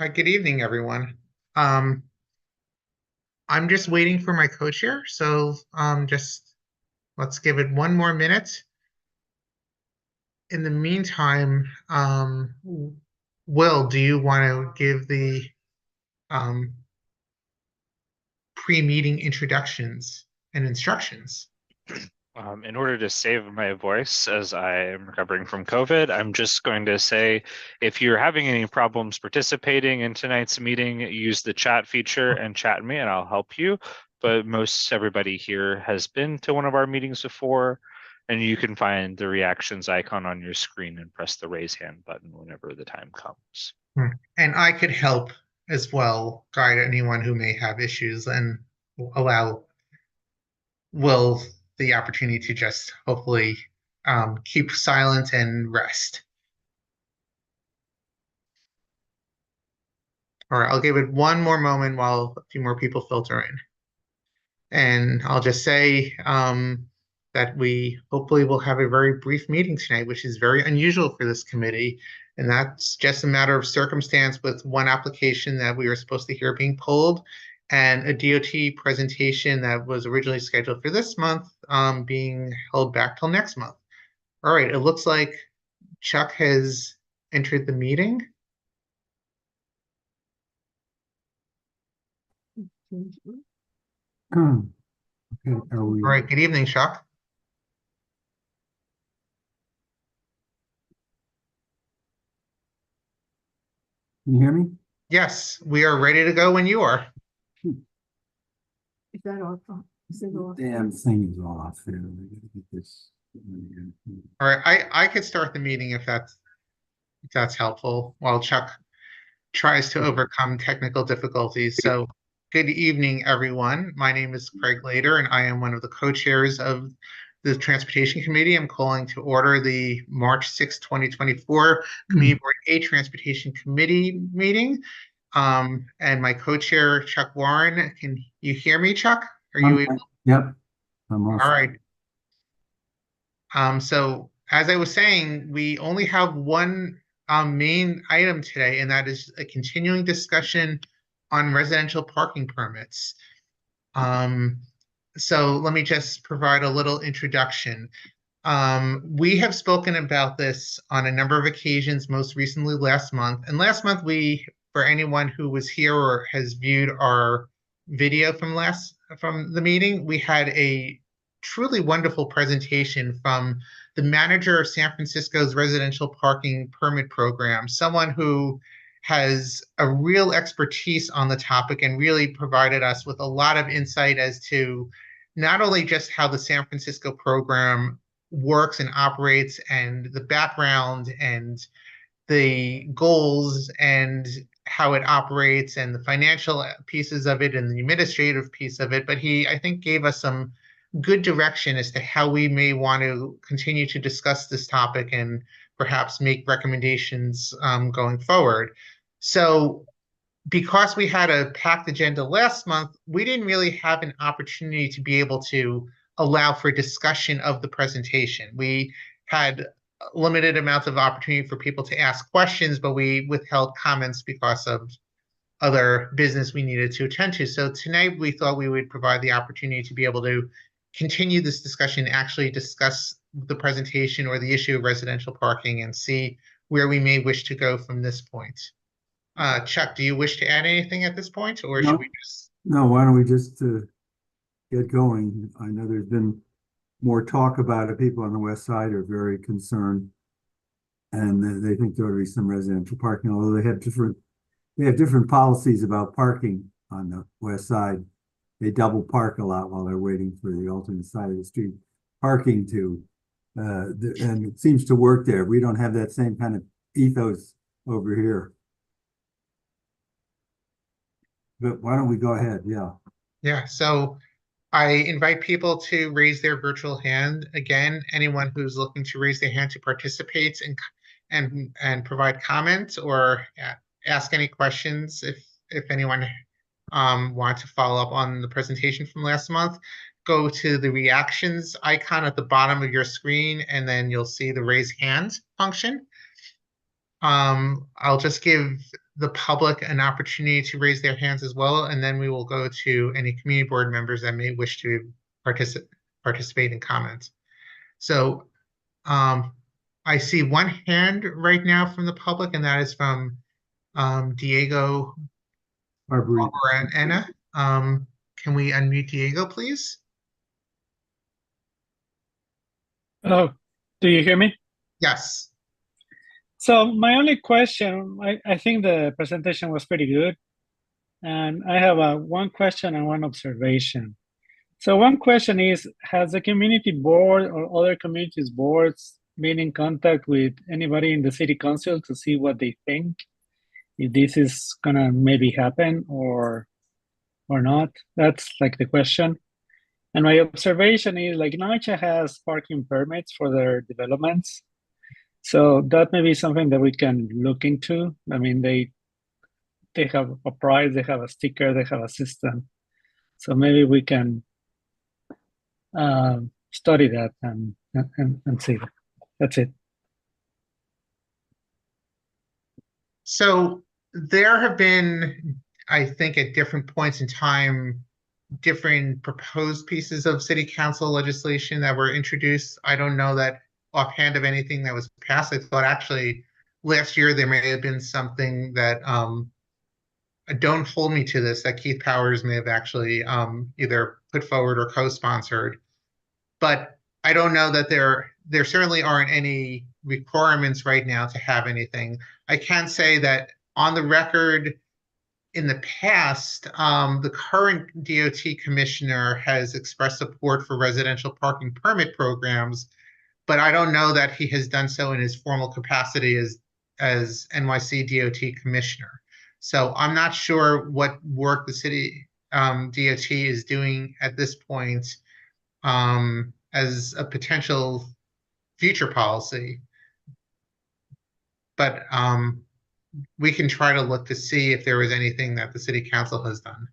Hi, good evening, everyone. Um, I'm just waiting for my co-chair, so just let's give it one more minute. In the meantime, Will, do you want to give the um, pre-meeting introductions and instructions? In order to save my voice as I am recovering from COVID, I'm just going to say if you're having any problems participating in tonight's meeting, use the chat feature and chat me, and I'll help you. But most everybody here has been to one of our meetings before, and you can find the reactions icon on your screen and press the raise hand button whenever the time comes. And I could help as well, guide anyone who may have issues and allow Will the opportunity to just hopefully keep silent and rest. All right, I'll give it one more moment while a few more people filter in. And I'll just say that we hopefully will have a very brief meeting tonight, which is very unusual for this committee. And that's just a matter of circumstance with one application that we were supposed to hear being pulled and a DOT presentation that was originally scheduled for this month being held back till next month. All right, it looks like Chuck has entered the meeting. Okay, are we? All right, good evening, Chuck. Can you hear me? Yes, we are ready to go when you are. Is that off? Is it off? Damn thing is off here. We gotta get this. All right, I could start the meeting if that's helpful while Chuck tries to overcome technical difficulties. So, good evening, everyone. My name is Craig Lader, and I am one of the co-chairs of the Transportation Committee. I'm calling to order the March 6, 2024 Community Board A Transportation Committee meeting. And my co-chair, Chuck Warren. Can you hear me, Chuck? Are you able? Yep. I'm All right. So as I was saying, we only have one main item today, and that is a continuing discussion on residential parking permits. So let me just provide a little introduction. We have spoken about this on a number of occasions, most recently last month. And last month, for anyone who was here or has viewed our video from the meeting, we had a truly wonderful presentation from the manager of San Francisco's residential parking permit program, someone who has a real expertise on the topic and really provided us with a lot of insight as to not only just how the San Francisco program works and operates and the background and the goals and how it operates and the financial pieces of it and the administrative piece of it. But he, I think, gave us some good direction as to how we may want to continue to discuss this topic and perhaps make recommendations going forward. So because we had a packed agenda last month, we didn't really have an opportunity to be able to allow for discussion of the presentation. We had limited amounts of opportunity for people to ask questions, but we withheld comments because of other business we needed to attend to. So tonight we thought we would provide the opportunity to be able to continue this discussion, actually discuss the presentation or the issue of residential parking and see where we may wish to go from this point. Chuck, do you wish to add anything at this point, or should we just? No, why don't we just get going? I know there's been more talk about it. People on the west side are very concerned, and they think there ought to be some residential parking, although they have different policies about parking on the west side. They double park a lot while they're waiting for the alternate side of the street parking to, and it seems to work there. We don't have that same kind of ethos over here. But why don't we go ahead? Yeah. Yeah, so I invite people to raise their virtual hand. Again, anyone who's looking to raise their hand to participate and provide comments or ask any questions if anyone wants to follow up on the presentation from last month, go to the reactions icon at the bottom of your screen, and then you'll see the raise hand function. I'll just give the public an opportunity to raise their hands as well, and then we will go to any community board members that may wish to participate in comments. So I see one hand right now from the public, and that is from Diego Barberena. Can we unmute Diego, please? Hello, do you hear me? Yes. So my only question, I think the presentation was pretty good. And I have one question and one observation. So one question is, has the community board or other communities boards been in contact with anybody in the city council to see what they think? If this is gonna maybe happen or not? That's like the question. And my observation is like NYCHA has parking permits for their developments. So that may be something that we can look into. I mean, they have a price, they have a sticker, they have a system. So maybe we can study that and see. That's it. So there have been, I think, at different points in time, different proposed pieces of city council legislation that were introduced. I don't know that offhand of anything that was passed. I thought actually last year there may have been something that don't hold me to this, that Keith Powers may have actually either put forward or co-sponsored. But I don't know that there certainly aren't any requirements right now to have anything. I can say that on the record in the past, the current DOT commissioner has expressed support for residential parking permit programs, but I don't know that he has done so in his formal capacity as NYC DOT commissioner. So I'm not sure what work the city DOT is doing at this point as a potential future policy. But we can try to look to see if there was anything that the city council has done.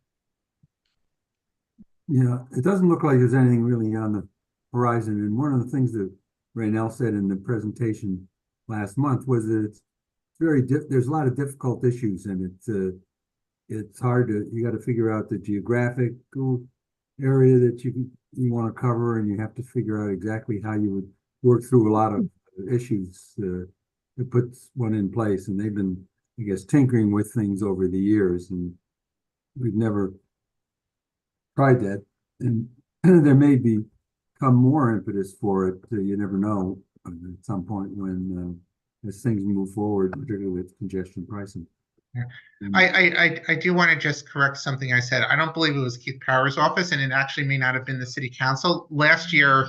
Yeah, it doesn't look like there's anything really on the horizon. And one of the things that Raynell said in the presentation last month was that it's there's a lot of difficult issues, and it's hard to, you got to figure out the geographical area that you want to cover, and you have to figure out exactly how you would work through a lot of issues to put one in place. And they've been, I guess, tinkering with things over the years, and we've never tried that. And there may become more impetus for it. You never know at some point when as things move forward, particularly with congestion pricing. Yeah. I do want to just correct something I said. I don't believe it was Keith Powers' office, and it actually may not have been the city council. Last year,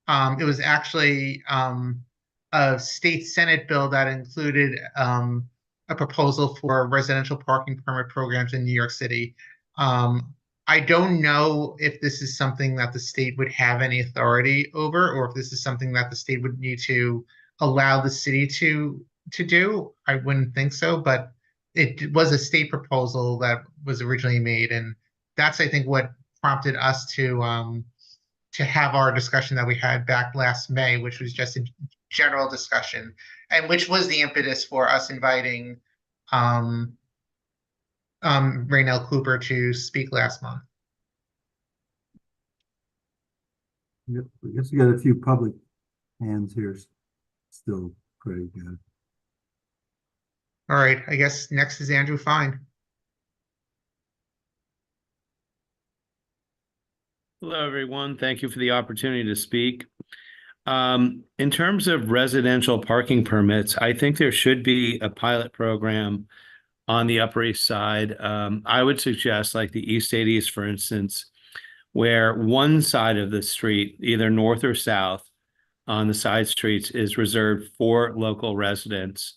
it was actually a state senate bill that included a proposal for residential parking permit programs in New York City. I don't know if this is something that the state would have any authority over, or if this is something that the state would need to allow the city to do. I wouldn't think so, but it was a state proposal that was originally made, and that's, I think, what prompted us to have our discussion that we had back last May, which was just a general discussion, and which was the impetus for us inviting Raynell Cooper to speak last month. Yep, I guess we got a few public hands here still, Craig. All right, I guess next is Andrew Fine. Hello, everyone. Thank you for the opportunity to speak. In terms of residential parking permits, I think there should be a pilot program on the Upper East Side. I would suggest like the East 80s, for instance, where one side of the street, either north or south on the side streets, is reserved for local residents.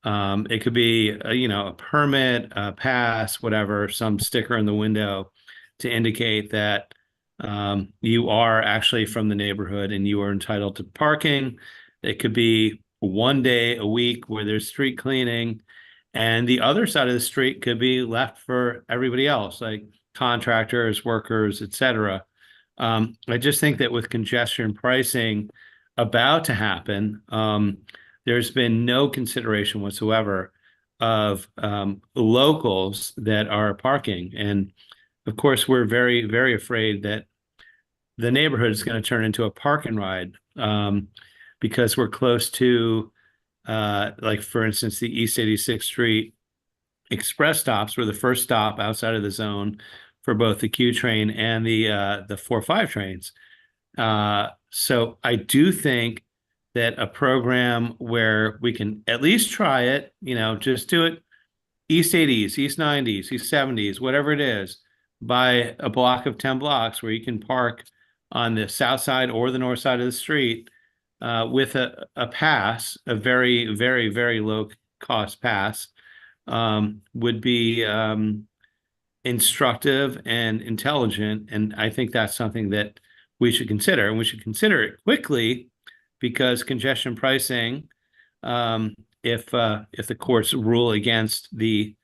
It could be, a permit, a pass, whatever, some sticker in the window to indicate that you are actually from the neighborhood and you are entitled to parking. It could be one day a week where there's street cleaning, and the other side of the street could be left for everybody else, like contractors, workers, etc. I just think that with congestion pricing about to happen, there's been no consideration whatsoever of locals that are parking. And of course, we're very, very afraid that the neighborhood is going to turn into a park and ride because we're close to, like, for instance, the East 86th Street express stops were the first stop outside of the zone for both the Q train and the 4-5 trains. So I do think that a program where we can at least try it, just do it East 80s, East 90s, East 70s, whatever it is, by a block of 10 blocks where you can park on the south side or the north side of the street with a pass, a very, very, very low cost pass, would be instructive and intelligent. And I think that's something that we should consider, and we should consider it quickly, because congestion pricing, if the courts rule against the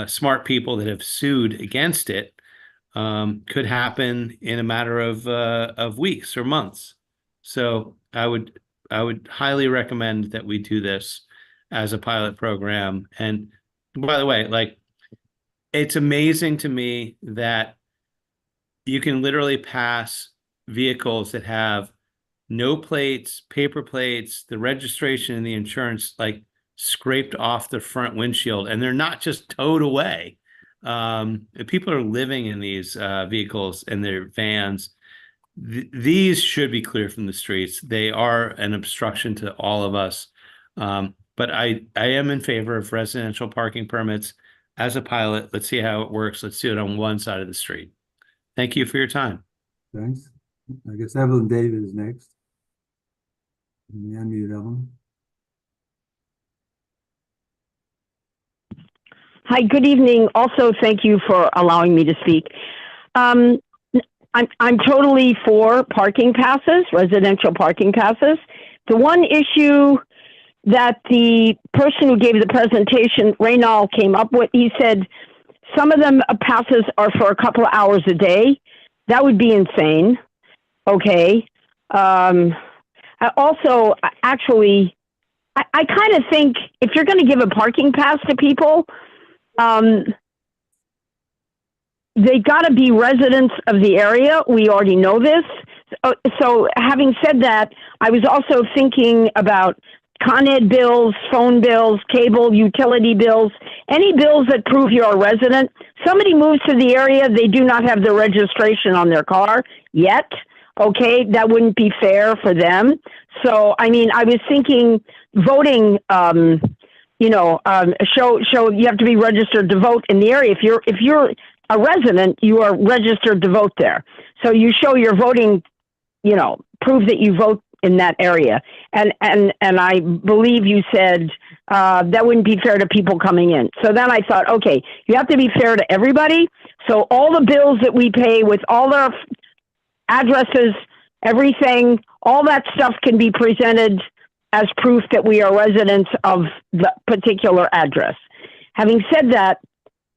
smart people that have sued against it, could happen in a matter of weeks or months. So I would highly recommend that we do this as a pilot program. And by the way, like, it's amazing to me that you can literally pass vehicles that have no plates, paper plates, the registration and the insurance like scraped off the front windshield, and they're not just towed away. People are living in these vehicles and their vans. These should be clear from the streets. They are an obstruction to all of us. But I am in favor of residential parking permits as a pilot. Let's see how it works. Let's do it on one side of the street. Thank you for your time. Thanks. I guess Evelyn David is next. Can you unmute Evelyn? Hi, good evening. Also, thank you for allowing me to speak. I'm totally for parking passes, residential parking passes. The one issue that the person who gave the presentation, Reynal, came up with, he said some of them passes are for a couple of hours a day. That would be insane. Okay. Also, actually, I kind of think if you're going to give a parking pass to people, they got to be residents of the area. We already know this. So having said that, I was also thinking about Con Ed bills, phone bills, cable, utility bills, any bills that prove you're a resident. Somebody moves to the area, they do not have the registration on their car yet. Okay, that wouldn't be fair for them. So, I mean, I was thinking voting, show you have to be registered to vote in the area. If you're a resident, you are registered to vote there. So you show your voting, prove that you vote in that area. And I believe you said that wouldn't be fair to people coming in. So then I thought, okay, you have to be fair to everybody. So all the bills that we pay with all our addresses, everything, all that stuff can be presented as proof that we are residents of the particular address. Having said that,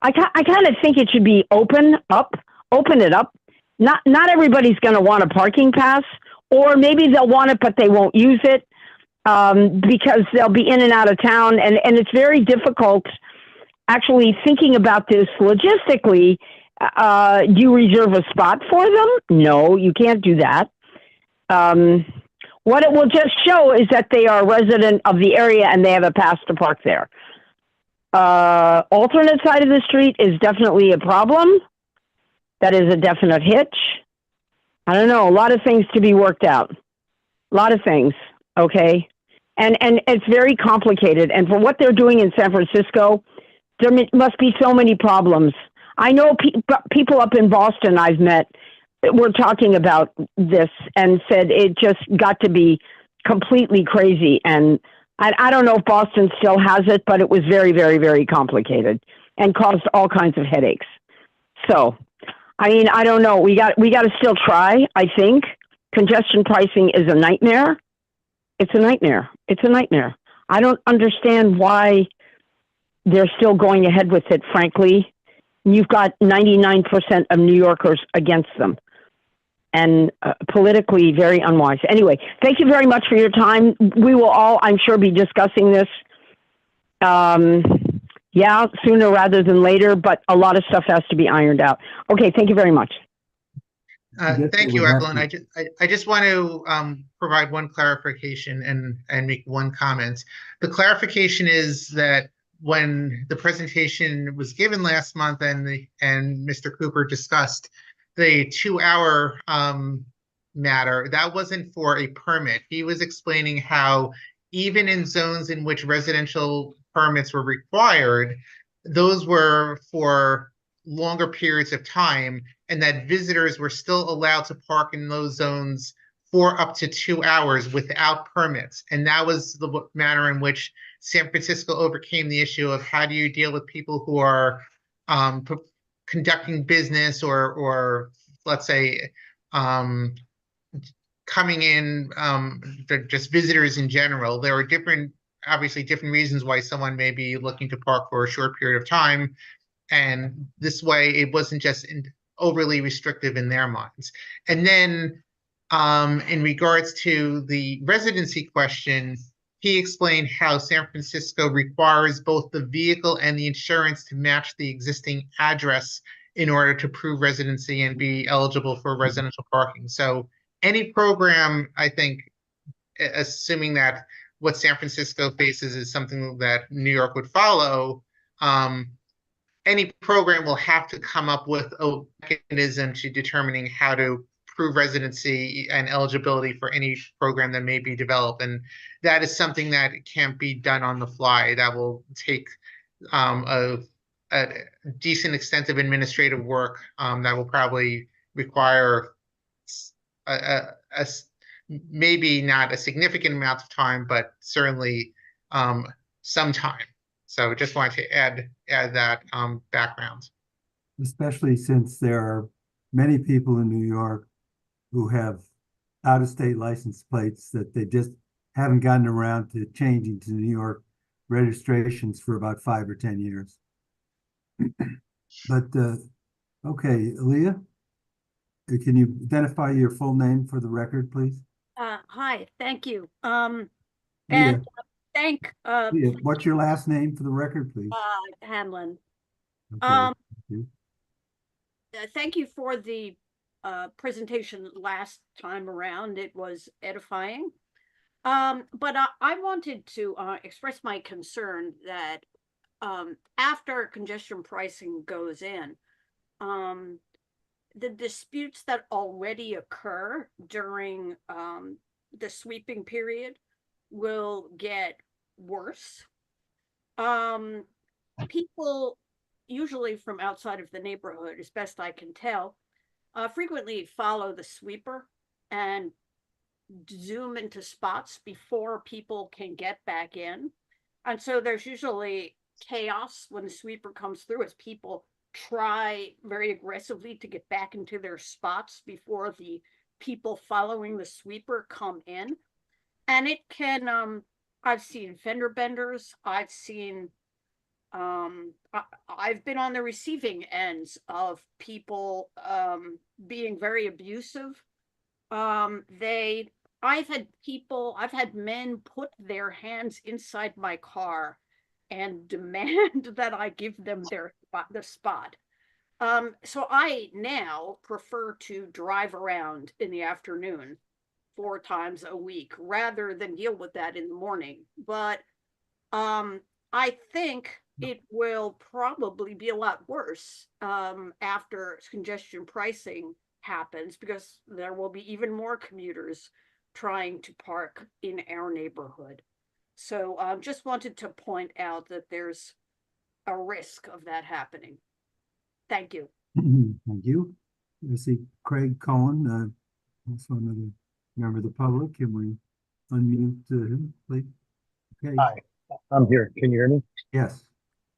I kind of think it should be open it up. Not everybody's going to want a parking pass, or maybe they'll want it, but they won't use it because they'll be in and out of town. And it's very difficult actually thinking about this logistically. Do you reserve a spot for them? No, you can't do that. What it will just show is that they are a resident of the area and they have a pass to park there. Alternate side of the street is definitely a problem. That is a definite hitch. I don't know, a lot of things to be worked out. A lot of things, okay? And it's very complicated. And for what they're doing in San Francisco, there must be so many problems. I know people up in Boston I've met were talking about this and said it just got to be completely crazy. And I don't know if Boston still has it, but it was very, very, very complicated and caused all kinds of headaches. So, I mean, I don't know. We got to still try, I think. Congestion pricing is a nightmare. It's a nightmare. It's a nightmare. I don't understand why they're still going ahead with it, frankly. You've got 99% of New Yorkers against them. And politically very unwise. Anyway, thank you very much for your time. We will all, I'm sure, be discussing this Yeah, sooner rather than later, but a lot of stuff has to be ironed out. Okay, thank you very much. I guess Thank it you, would have Evelyn. to- I just want to provide one clarification and make one comment. The clarification is that when the presentation was given last month and Mr. Cooper discussed the 2 hour matter, that wasn't for a permit. He was explaining how even in zones in which residential permits were required, those were for longer periods of time, and that visitors were still allowed to park in those zones for up to 2 hours without permits. And that was the manner in which San Francisco overcame the issue of how do you deal with people who are conducting business or let's say coming in, they're just visitors in general. There are obviously different reasons why someone may be looking to park for a short period of time. And this way, it wasn't just overly restrictive in their minds. And then, in regards to the residency question, he explained how San Francisco requires both the vehicle and the insurance to match the existing address in order to prove residency and be eligible for residential parking. So any program, I think, assuming that what San Francisco faces is something that New York would follow, any program will have to come up with a mechanism to determining how to prove residency and eligibility for any program that may be developed. And that is something that can't be done on the fly. That will take a decent extent of administrative work that will probably require a maybe not a significant amount of time, but certainly some time. So just wanted to add that background. Especially since there are many people in New York who have out-of-state license plates that they just haven't gotten around to changing to New York registrations for about 5 or 10 years. But okay, Aaliyah, can you identify your full name for the record, please? Hi, thank you. Leah, And thank Leah, what's your last name for the record, please? Hanlon. Okay, Um, thank you. Thank you for the presentation last time around. It was edifying. But I wanted to express my concern that after congestion pricing goes in, the disputes that already occur during the sweeping period will get worse. People usually from outside of the neighborhood, as best I can tell, frequently follow the sweeper and zoom into spots before people can get back in. And so there's usually chaos when the sweeper comes through as people try very aggressively to get back into their spots before the people following the sweeper come in. And it can, I've seen fender benders, I've seen, I've been on the receiving ends of people being very abusive. I've had men put their hands inside my car and demand that I give them the spot. So I now prefer to drive around in the afternoon 4 times a week rather than deal with that in the morning. But I think it will probably be a lot worse after congestion pricing happens, because there will be even more commuters trying to park in our neighborhood. So just wanted to point out that there's a risk of that happening. Thank you. Thank you. I see Craig Cohen, also another member of the public. Can we unmute him, please? Okay. Hi, I'm here. Can you hear me? Yes.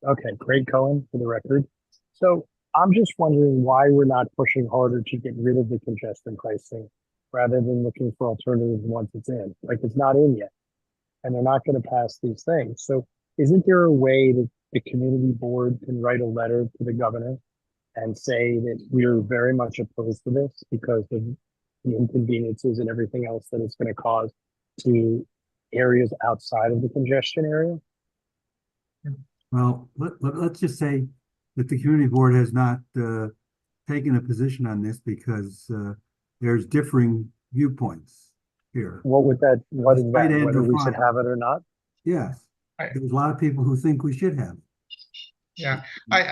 Okay, Craig Cohen for the record. So I'm just wondering why we're not pushing harder to get rid of the congestion pricing rather than looking for alternatives once it's in. Like, it's not in yet, and they're not going to pass these things. So isn't there a way that the community board can write a letter to the governor and say that we're very much opposed to this because of the inconveniences and everything else that it's going to cause to areas outside of the congestion area? Well, let's just say that the community board has not taken a position on this because there's differing viewpoints here. What is Despite that, whether Andrew we should Fine, have it or not? yes, I- there's a lot of people who think we should have. Yeah, Really?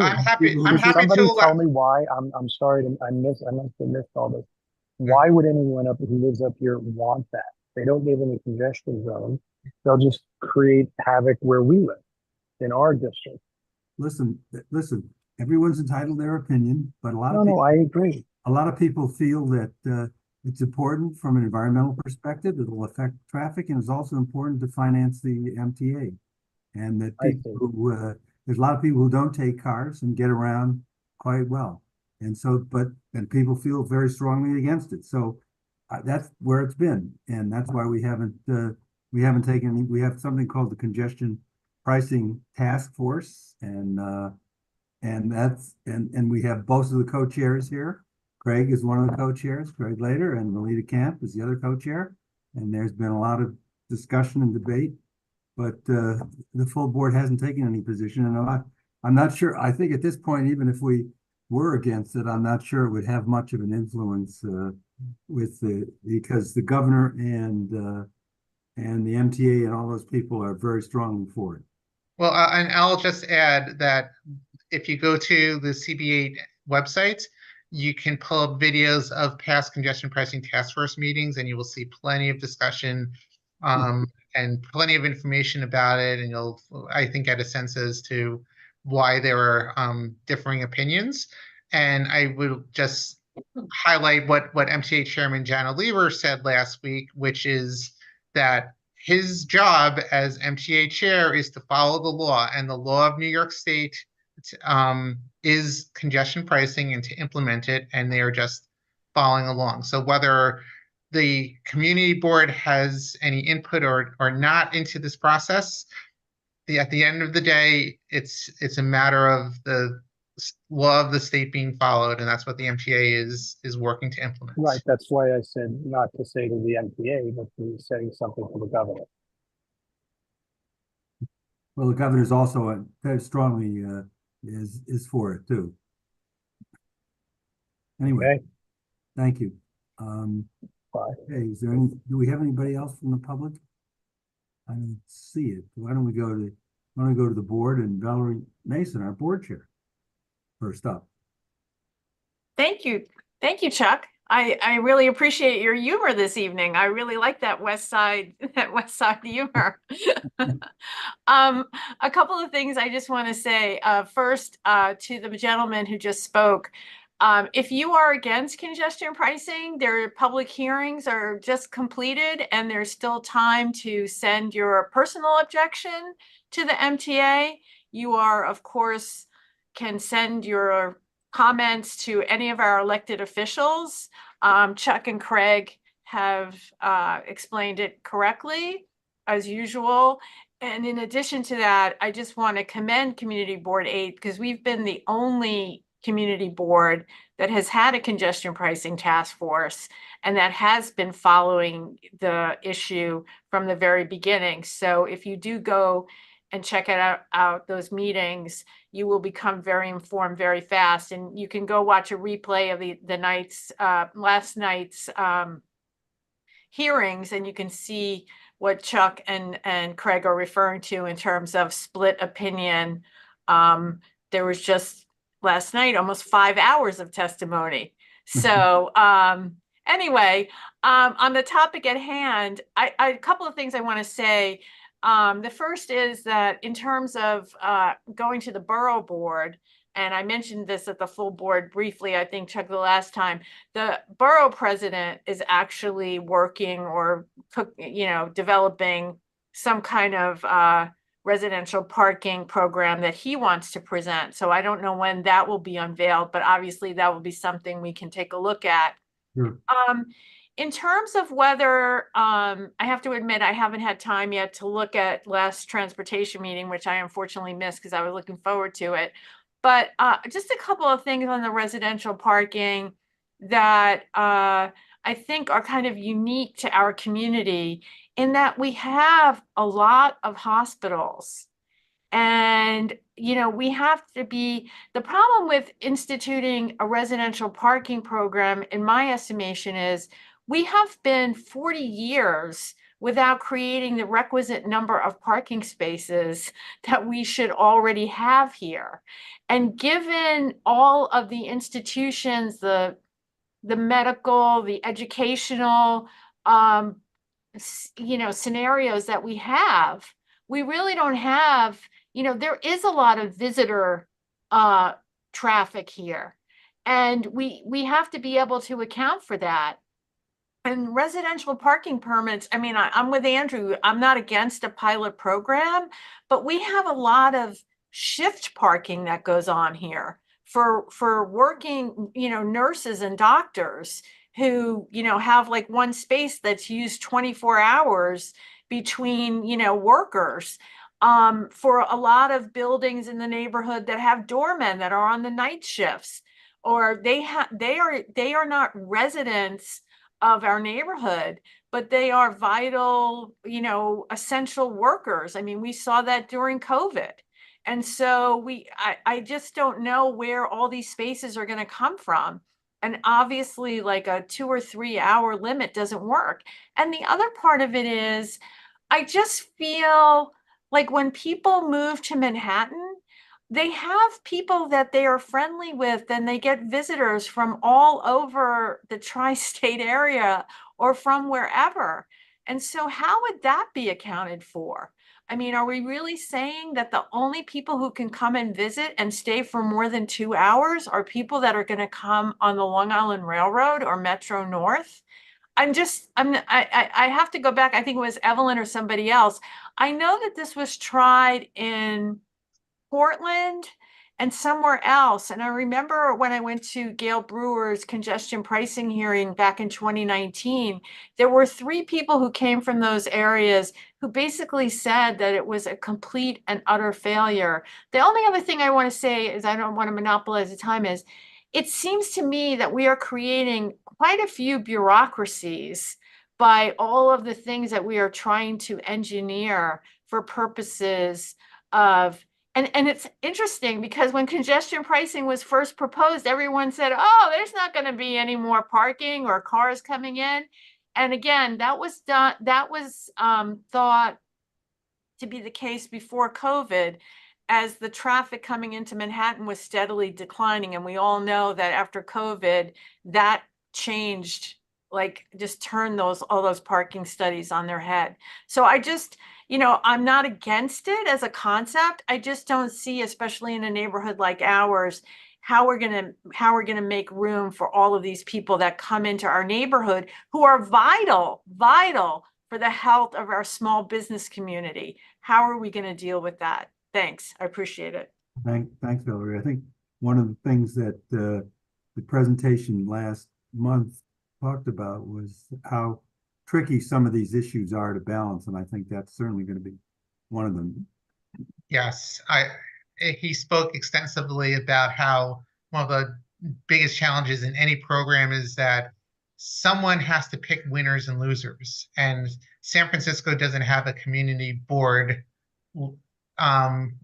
I'm happy, People who I'm Could should- happy to somebody tell allow, me why? I'm sorry, I must have missed all this. Why would anyone who lives up here want that? They don't live in a congestion zone. They'll just create havoc where we live, in our district. Listen, everyone's entitled to their opinion, but No, I agree. a lot of people feel that it's important from an environmental perspective. It will affect traffic, and it's also important to finance the MTA. And that I people see. who, there's a lot of people who don't take cars and get around quite well. And so, and people feel very strongly against it. So that's where it's been. And that's why we haven't taken any, we have something called the Congestion Pricing Task Force. And we have both of the co-chairs here. Craig is one of the co-chairs, Craig Later, and Melita Camp is the other co-chair. And there's been a lot of discussion and debate, but the full board hasn't taken any position. And I'm not sure. I think at this point, even if we were against it, I'm not sure it would have much of an influence because the governor and the MTA and all those people are very strongly for it. well, and I'll just add that if you go to the CB8 website, you can pull up videos of past congestion pricing task force meetings, and you will see plenty of discussion and plenty of information about it. And you'll, I think, get a sense as to why there are differing opinions. And I will just highlight what MTA Chairman John Oliver said last week, which is that his job as MTA chair is to follow the law, and the law of New York State is congestion pricing and to implement it, and they are just following along. So whether the community board has any input or not into this process, at the end of the day, it's a matter of the law of the state being followed, and that's what the MTA is working to implement. Right, that's why I said not to say to the MTA, but to be saying something to the governor. Well, the governor's also very strongly is for it too. Anyway, Okay, thank you. bye. Okay, do we have anybody else from the public? I don't see it. Why don't we go to the board and Valerie Mason, our board chair, first up. Thank you. Thank you, Chuck. I really appreciate your humor this evening. I really like that West Side humor. A couple of things I just want to say. First, to the gentleman who just spoke, if you are against congestion pricing, their public hearings are just completed and there's still time to send your personal objection to the MTA. You are, of course, can send your comments to any of our elected officials. Chuck and Craig have explained it correctly, as usual. And in addition to that, I just want to commend Community Board 8 because we've been the only community board that has had a congestion pricing task force and that has been following the issue from the very beginning. So if you do go and check out those meetings, you will become very informed very fast. And you can go watch a replay of the last night's hearings, and you can see what Chuck and Craig are referring to in terms of split opinion. There was just last night almost 5 hours of testimony. So anyway, on the topic at hand, a couple of things I want to say. The first is that in terms of going to the borough board, and I mentioned this at the full board briefly, I think, Chuck, the last time, the borough president is actually working or, developing some kind of residential parking program that he wants to present. So I don't know when that will be unveiled, but obviously that will be something we can take a look at. Sure. In terms of whether, I have to admit, I haven't had time yet to look at last transportation meeting, which I unfortunately missed because I was looking forward to it. But just a couple of things on the residential parking that I think are kind of unique to our community in that we have a lot of hospitals And, we have to be, the problem with instituting a residential parking program, in my estimation, is we have been 40 years without creating the requisite number of parking spaces that we should already have here. And given all of the institutions, the medical, the educational, scenarios that we have, we really don't have, there is a lot of visitor traffic here. And we have to be able to account for that. And residential parking permits, I mean, I'm with Andrew. I'm not against a pilot program, but we have a lot of shift parking that goes on here for working, nurses and doctors who, have like one space that's used 24 hours between, workers. For a lot of buildings in the neighborhood that have doormen that are on the night shifts, or they are not residents of our neighborhood, but they are vital, essential workers. I mean, we saw that during COVID. And so I just don't know where all these spaces are going to come from. And obviously, like a 2 or 3 hour limit doesn't work. And the other part of it is, I just feel like when people move to Manhattan, they have people that they are friendly with, and they get visitors from all over the tri-state area or from wherever. And so how would that be accounted for? I mean, are we really saying that the only people who can come and visit and stay for more than 2 hours are people that are going to come on the Long Island Railroad or Metro North? I have to go back. I think it was Evelyn or somebody else. I know that this was tried in Portland and somewhere else. And I remember when I went to Gail Brewer's congestion pricing hearing back in 2019, there were 3 people who came from those areas who basically said that it was a complete and utter failure. The only other thing I want to say is, I don't want to monopolize the time, is it seems to me that we are creating quite a few bureaucracies by all of the things that we are trying to engineer for purposes of, and it's interesting because when congestion pricing was first proposed, everyone said, oh, there's not going to be any more parking or cars coming in. And again, that was thought to be the case before COVID, as the traffic coming into Manhattan was steadily declining. And we all know that after COVID, that changed, like just turned all those parking studies on their head. So I just, I'm not against it as a concept. I just don't see, especially in a neighborhood like ours, how we're gonna make room for all of these people that come into our neighborhood who are vital for the health of our small business community. How are we going to deal with that? Thanks. I appreciate it. Thanks, Valerie. I think one of the things that the presentation last month talked about was how tricky some of these issues are to balance, and I think that's certainly going to be one of them. Yes, he spoke extensively about how one of the biggest challenges in any program is that someone has to pick winners and losers, and San Francisco doesn't have a community board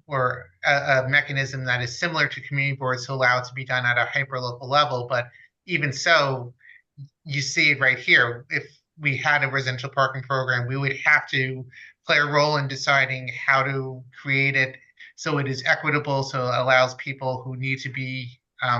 or a mechanism that is similar to community boards to allow it to be done at a hyper-local level. But even so, you see it right here. If we had a residential parking program, we would have to play a role in deciding how to create it so it is equitable, so it allows people who need to be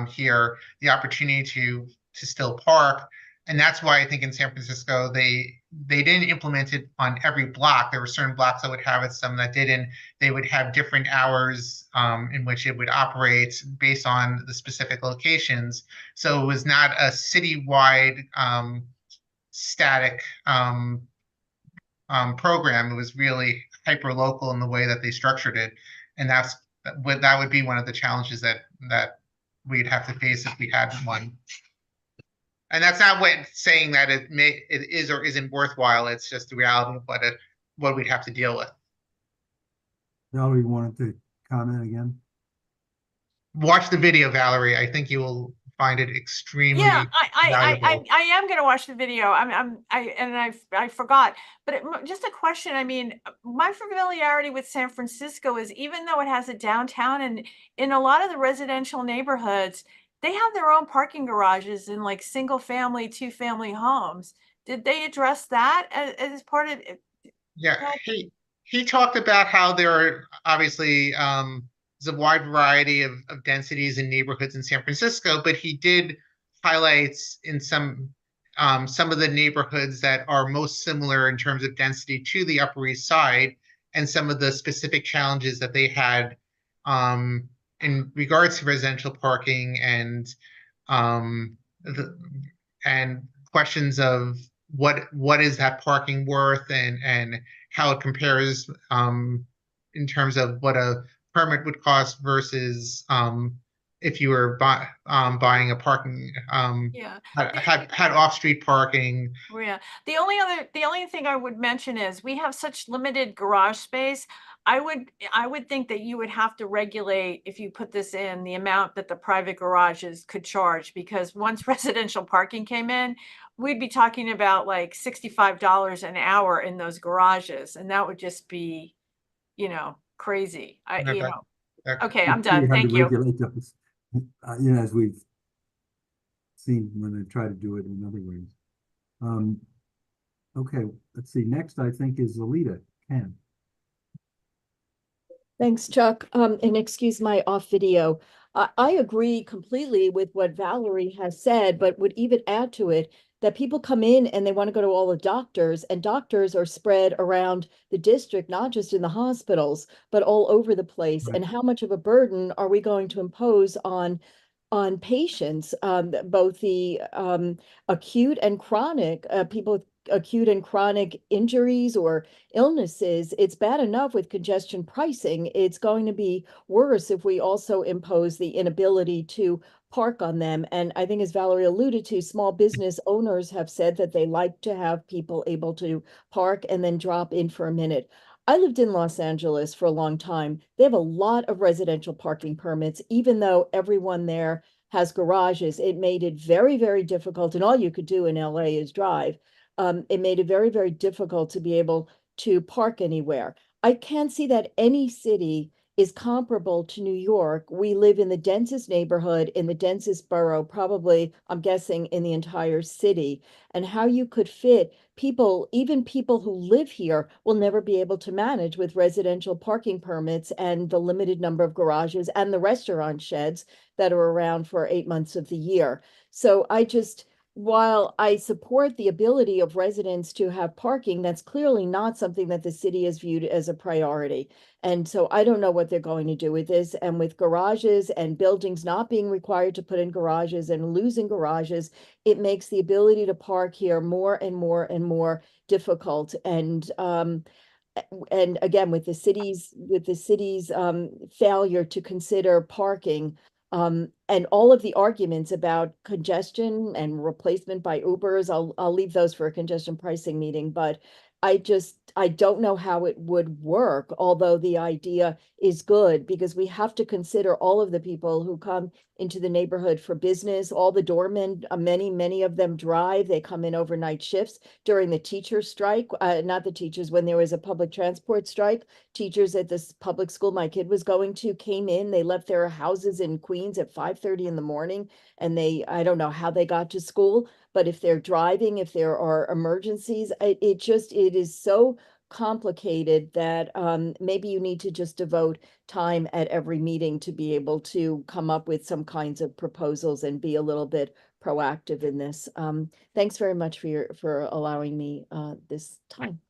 here the opportunity to still park. And that's why I think in San Francisco, they didn't implement it on every block. There were certain blocks that would have it, some that didn't. They would have different hours in which it would operate based on the specific locations. So it was not a citywide static program. It was really hyper local in the way that they structured it. And that would be one of the challenges that we'd have to face if we had one. And that's not saying that it is or isn't worthwhile. It's just the reality of what we'd have to deal with. Valerie wanted to comment again. Watch the video, Valerie. I think you will find it extremely Yeah, valuable. I am gonna watch the video. I forgot, but just a question. I mean, my familiarity with San Francisco is even though it has a downtown and in a lot of the residential neighborhoods, they have their own parking garages in like single family, two-family homes. Did they address that as part of it? Yeah, That- he talked about how there are obviously there's a wide variety of densities and neighborhoods in San Francisco, but he did highlight in some of the neighborhoods that are most similar in terms of density to the Upper East Side and some of the specific challenges that they had um, in regards to residential parking um, the, and questions of what is that parking worth and how it compares in terms of what a permit would cost versus if you were buying a parking Yeah. had off-street parking. Yeah. The only thing I would mention is we have such limited garage space. I would think that you would have to regulate if you put this in the amount that the private garages could charge, because once residential parking came in, we'd be talking about like $65 an hour in those garages, and that would just be, crazy. Okay, I'm It's done. pretty hard to Thank you. regulate those, as we've seen when they try to do it in other ways. Okay, let's see. Next, I think, is Alita. Ken. Thanks, Chuck. And excuse my off video. I agree completely with what Valerie has said, but would even add to it that people come in and they want to go to all the doctors, and doctors are spread around the district, not just in the hospitals, but all over the place. Right. And how much of a burden are we going to impose on patients, both the acute and chronic, people with acute and chronic injuries or illnesses? It's bad enough with congestion pricing. It's going to be worse if we also impose the inability to park on them. And I think, as Valerie alluded to, small business owners have said that they like to have people able to park and then drop in for a minute. I lived in Los Angeles for a long time. They have a lot of residential parking permits, even though everyone there has garages. It made it very, very difficult, and all you could do in LA is drive. It made it very, very difficult to be able to park anywhere. I can't see that any city is comparable to New York. We live in the densest neighborhood, in the densest borough, probably, I'm guessing, in the entire city. And how you could fit people, even people who live here, will never be able to manage with residential parking permits and the limited number of garages and the restaurant sheds that are around for 8 months of the year. So while I support the ability of residents to have parking, that's clearly not something that the city has viewed as a priority. And so I don't know what they're going to do with this. And with garages and buildings not being required to put in garages and losing garages, it makes the ability to park here more and more and more difficult. And again, with the city's failure to consider parking, and all of the arguments about congestion and replacement by Ubers, I'll leave those for a congestion pricing meeting, but I don't know how it would work, although the idea is good, because we have to consider all of the people who come into the neighborhood for business, all the doormen, many of them drive, they come in overnight shifts during the teacher strike, not the teachers, when there was a public transport strike. Teachers at this public school my kid was going to came in, they left their houses in Queens at 5:30 in the morning, and I don't know how they got to school, but if they're driving, if there are emergencies, it is so complicated that maybe you need to just devote time at every meeting to be able to come up with some kinds of proposals and be a little bit proactive in this. Thanks very much for allowing me this time.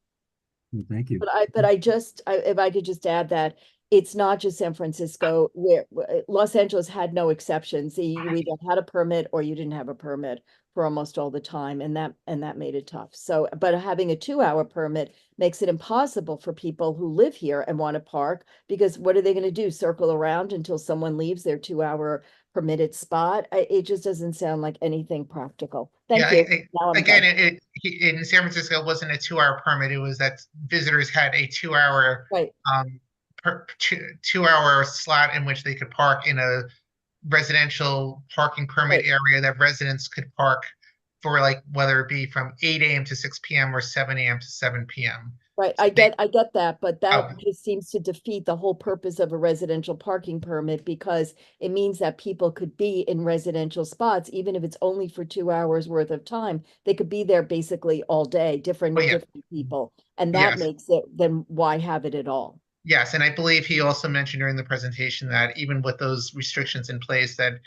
Thank you. But if I could just add that it's not just San Francisco, where Los Angeles had no exceptions. You either had a permit or you didn't have a permit for almost all the time, and that made it tough. So, but having a 2-hour permit makes it impossible for people who live here and want to park, because what are they going to do? Circle around until someone leaves their 2-hour permitted spot? It just doesn't sound like anything practical. Thank Yeah, you. Now I'm again, done. in San Francisco, it wasn't a 2-hour permit. It was that visitors had a 2-hour Right. two-hour slot in which they could park in a residential parking permit area that residents could park for, like, whether it be from 8 a.m. to 6 p.m. or 7 a.m. to 7 p.m. Right, So I get that, but that Oh. just seems to defeat the whole purpose of a residential parking permit, because it means that people could be in residential spots, even if it's only for 2 hours worth of time. They could be there basically all day, different Oh, yeah. different people, and that Yes. makes it, then why have it at all? Yes, and I believe he also mentioned during the presentation that even with those restrictions in place, that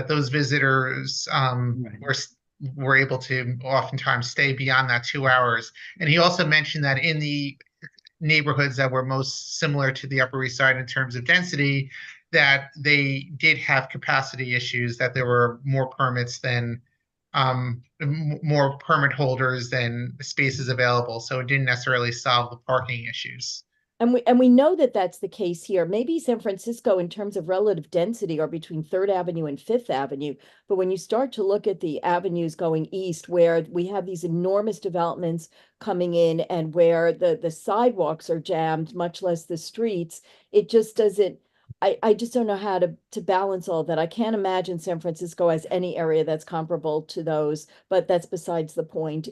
those visitors were able to oftentimes stay beyond that 2 hours. And he also mentioned that in the neighborhoods that were most similar to the Upper East Side in terms of density, that they did have capacity issues, that there were more permits than more permit holders than spaces available. So it didn't necessarily solve the parking issues. And we know that that's the case here. Maybe San Francisco, in terms of relative density, are between Third Avenue and Fifth Avenue. But when you start to look at the avenues going east, where we have these enormous developments coming in, and where the sidewalks are jammed, much less the streets, it just doesn't. I just don't know how to balance all that. I can't imagine San Francisco as any area that's comparable to those, but that's besides the point.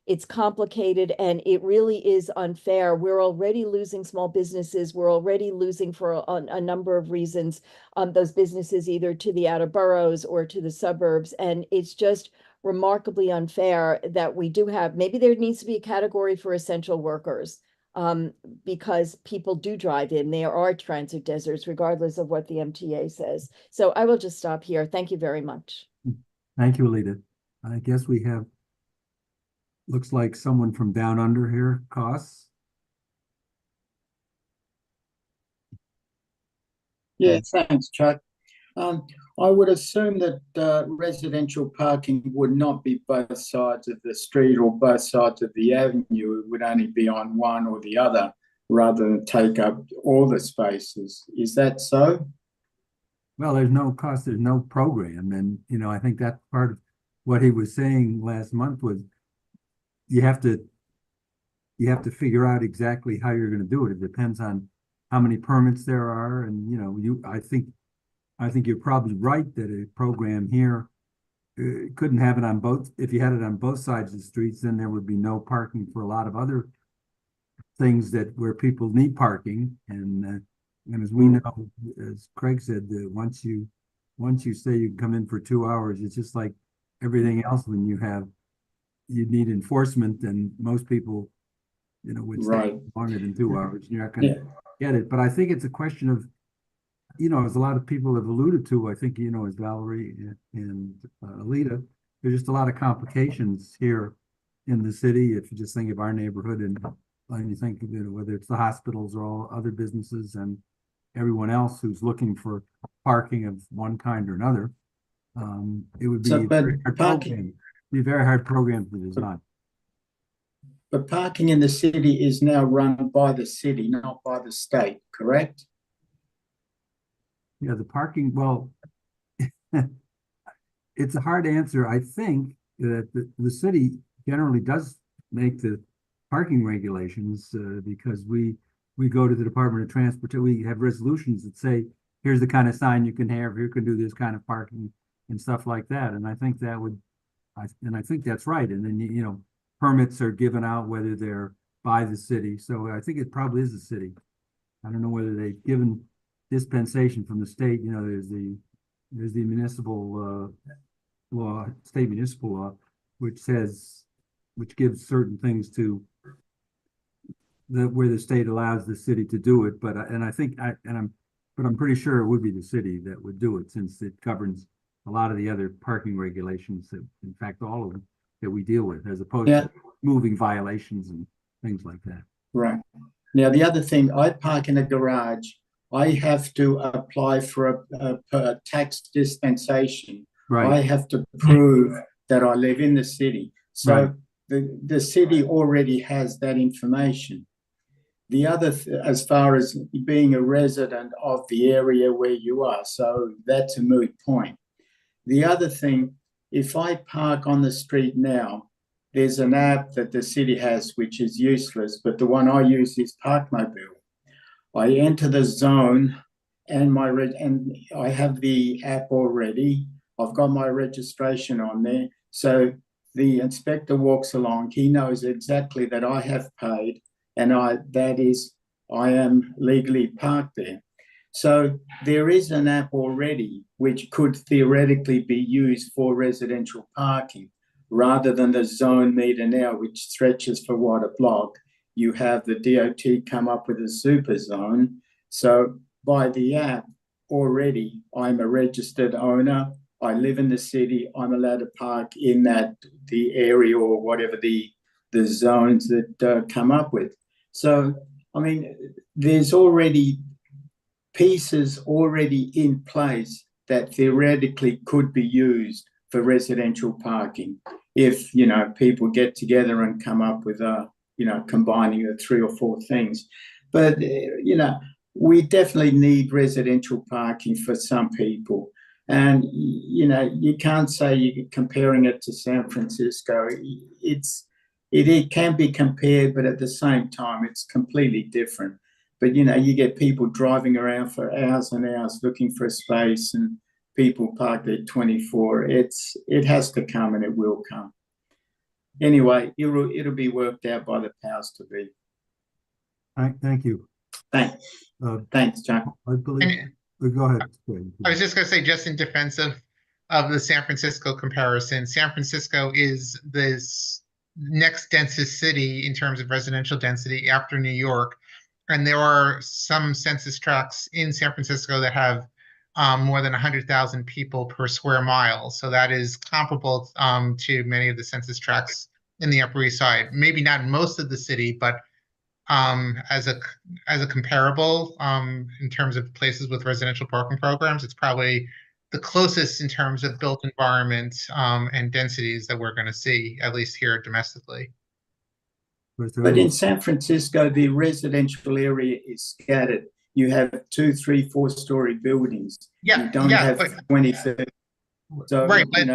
It's complicated, and it really is unfair. We're already losing small businesses. We're already losing for a number of reasons, those businesses either to the outer boroughs or to the suburbs. And it's just remarkably unfair that we do have, maybe there needs to be a category for essential workers, because people do drive in. There are transit deserts, regardless of what the MTA says. So I will just stop here. Thank you very much. Thank you, Alita. I guess we have, looks like someone from down under here, Costs. Yeah, thanks, Chuck. I would assume that residential parking would not be both sides of the street or both sides of the avenue. It would only be on one or the other, rather than take up all the spaces. Is that so? Well, there's no cost, there's no program. And, I think that's part of what he was saying last month was you have to figure out exactly how you're going to do it. It depends on how many permits there are. And, I think you're probably right that a program here couldn't have it on both. If you had it on both sides of the streets, then there would be no parking for a lot of other things where people need parking. And as we know, as Craig said, once you say you can come in for 2 hours, it's just like everything else. When you need enforcement, and most people, would stay longer than 2 hours. You're not going to get it. But I think it's a question of, as a lot of people have alluded to, I think, as Valerie and Alita, there's just a lot of complications here in the city. If you just think of our neighborhood, and you think, whether it's the hospitals or all other businesses and everyone else who's looking for parking of one kind or another, it would be a very hard program to design. But parking in the city is now run by the city, not by the state, correct? Yeah, the parking, well, it's a hard answer. I think that the city generally does make the parking regulations because we go to the Department of Transportation. We have resolutions that say, here's the kind of sign you can have, here can do this kind of parking and stuff like that. And I think I think that's right. And then, permits are given out whether they're by the city. So I think it probably is the city. I don't know whether they've given dispensation from the state. There's the municipal law, state municipal law, which gives certain things to where the state allows the city to do it. But I'm pretty sure it would be the city that would do it, since it governs a lot of the other parking regulations, in fact, all of them that we deal with, as opposed to moving violations and things like that. Right. Now, the other thing, I park in a garage. I have to apply for a tax dispensation. Right. I have to prove that I live in the city. So the city already has that information. The other, as far as being a resident of the area where you are, so that's a moot point. The other thing, if I park on the street now, there's an app that the city has which is useless, but the one I use is Parkmobile. I enter the zone, and and I have the app already. I've got my registration on there. So the inspector walks along, he knows exactly that I have paid, and I am legally parked there. So there is an app already which could theoretically be used for residential parking, rather than the zone meter now, which stretches for what, a block. You have the DOT come up with a super zone. So by the app, already I'm a registered owner. I live in the city. I'm allowed to park in the area or whatever the zones that come up with. So, I mean, there's already pieces already in place that theoretically could be used for residential parking if, people get together and come up with combining the 3 or 4 things. But, we definitely need residential parking for some people. And, you can't say you're comparing it to San Francisco. It can be compared, but at the same time, it's completely different. But, you get people driving around for hours and hours looking for a space, and people park there 24. It has to come, and it will come. Anyway, it'll be worked out by the powers to be. Thank you. Thanks, John. I believe. Go ahead. I was just going to say, just in defense of the San Francisco comparison, San Francisco is this next densest city in terms of residential density after New York. And there are some census tracts in San Francisco that have more than 100,000 people per square mile. So that is comparable to many of the census tracts in the Upper East Side. Maybe not in most of the city, but as a comparable in terms of places with residential parking programs, it's probably the closest in terms of built environment and densities that we're going to see, at least here domestically. But in San Francisco, the residential area is scattered. You have 2, 3, 4-story buildings. Yeah, you don't have 20, 30. So, right, but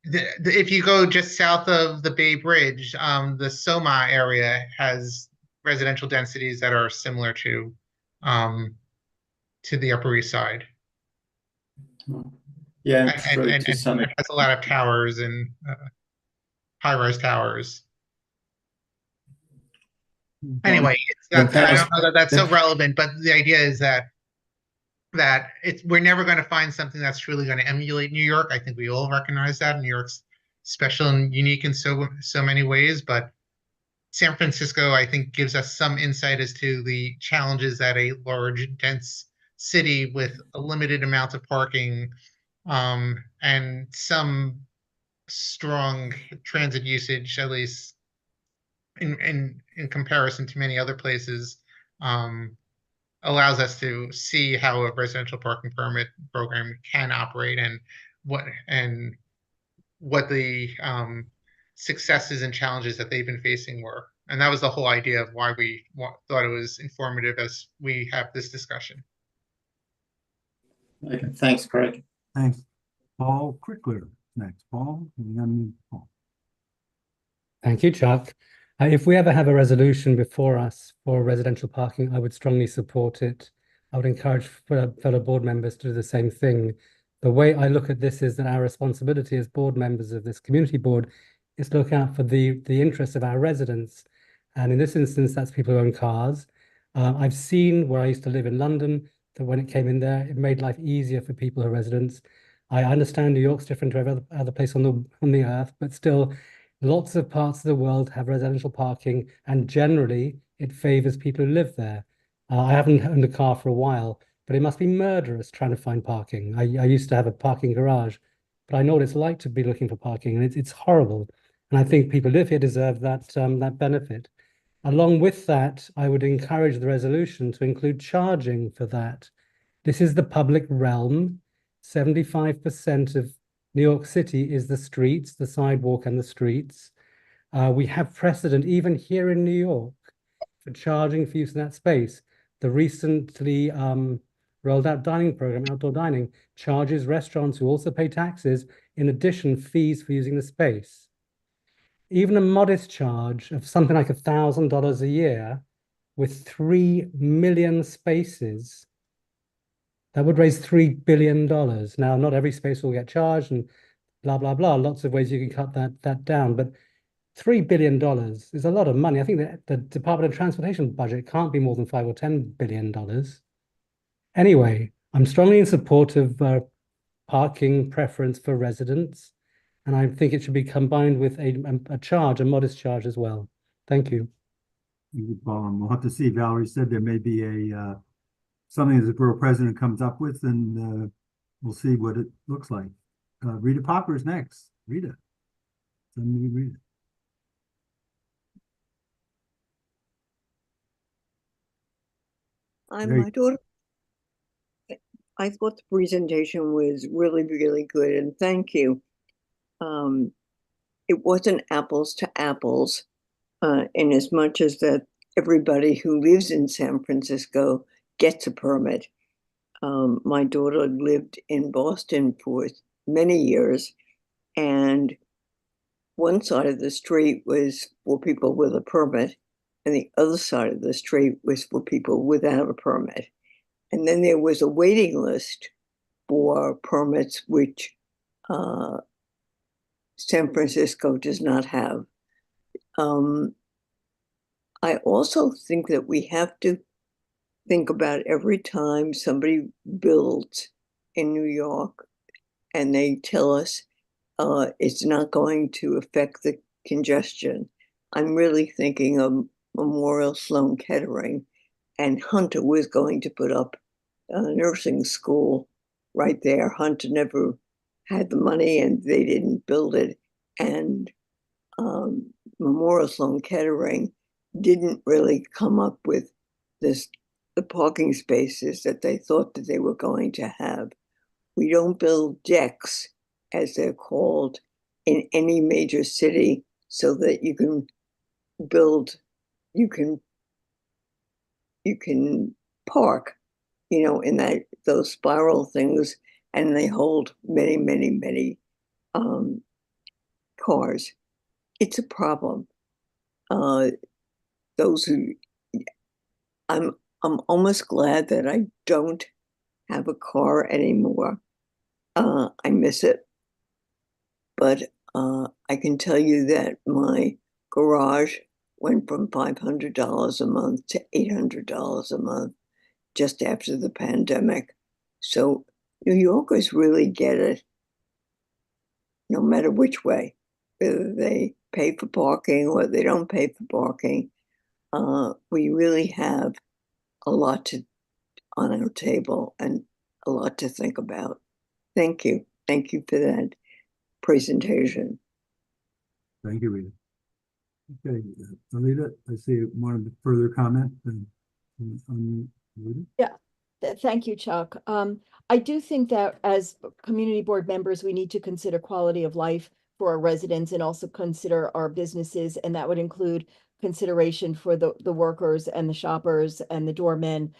if you go just south of the Bay Bridge, the SoMa area has residential densities that are similar to the Upper East Side. Yeah, and it has a lot of towers and high-rise towers. Anyway, I don't know that that's so relevant, but the idea is that we're never going to find something that's truly going to emulate New York. I think we all recognize that New York's special and unique in so many ways, but San Francisco, I think, gives us some insight as to the challenges that a large, dense city with a limited amount of parking and some strong transit usage, at least in comparison to many other places, allows us to see how a residential parking permit program can operate and what the successes and challenges that they've been facing were. And that was the whole idea of why we thought it was informative as we have this discussion. Okay, thanks, Craig. Thanks. Paul Crickler next. Paul. Thank you, Chuck. If we ever have a resolution before us for residential parking, I would strongly support it. I would encourage fellow board members to do the same thing. The way I look at this is that our responsibility as board members of this community board is to look out for the interests of our residents. And in this instance, that's people who own cars. I've seen where I used to live in London, that when it came in there, it made life easier for people who are residents. I understand New York's different to every other place on the earth, but still, lots of parts of the world have residential parking, and generally it favors people who live there. I haven't owned a car for a while, but it must be murderous trying to find parking. I used to have a parking garage, but I know what it's like to be looking for parking, and it's horrible. And I think people who live here deserve that benefit. Along with that, I would encourage the resolution to include charging for that. This is the public realm. 75% of New York City is the streets, the sidewalk and the streets. We have precedent even here in New York for charging for use of that space. The recently rolled out dining program, outdoor dining, charges restaurants who also pay taxes, in addition, fees for using the space. Even a modest charge of something like $1,000 a year with 3 million spaces That would raise $3 billion. Now, not every space will get charged and blah, blah, blah. Lots of ways you can cut that down. But $3 billion is a lot of money. I think that the Department of Transportation budget can't be more than $5 or $10 billion. Anyway, I'm strongly in support of parking preference for residents, and I think it should be combined with a charge, a modest charge as well. Thank you. Thank you, Paul. And we'll have to see. Valerie said there may be a something that the borough president comes up with, and we'll see what it looks like. Rita Popper's next. Rita. Send me Rita. My daughter, I thought the presentation was really, really good, and thank you. It wasn't apples to apples, in as much as that everybody who lives in San Francisco gets a permit. My daughter lived in Boston for many years, and one side of the street was for people with a permit, and the other side of the street was for people without a permit. And then there was a waiting list for permits, which San Francisco does not have. I also think that we have to think about every time somebody builds in New York and they tell us it's not going to affect the congestion. I'm really thinking of Memorial Sloan Kettering, and Hunter was going to put up a nursing school right there. Hunter never had the money and they didn't build it. And Memorial Sloan Kettering didn't really come up with the parking spaces that they thought that they were going to have. We don't build decks, as they're called, in any major city so that you can build, you can park, in those spiral things, and they hold many, many, many cars. It's a problem. I'm almost glad that I don't have a car anymore. I miss it. But I can tell you that my garage went from $500 a month to $800 a month just after the pandemic. So New Yorkers really get it, no matter which way, whether they pay for parking or they don't pay for parking. We really have a lot on our table and a lot to think about. Thank you. Thank you for that presentation. Thank you, Rita. Okay, Alita, I see one further comment on Rita. Yeah, thank you, Chuck. I do think that as community board members, we need to consider quality of life for our residents and also consider our businesses, and that would include consideration for the workers and the shoppers and the doormen.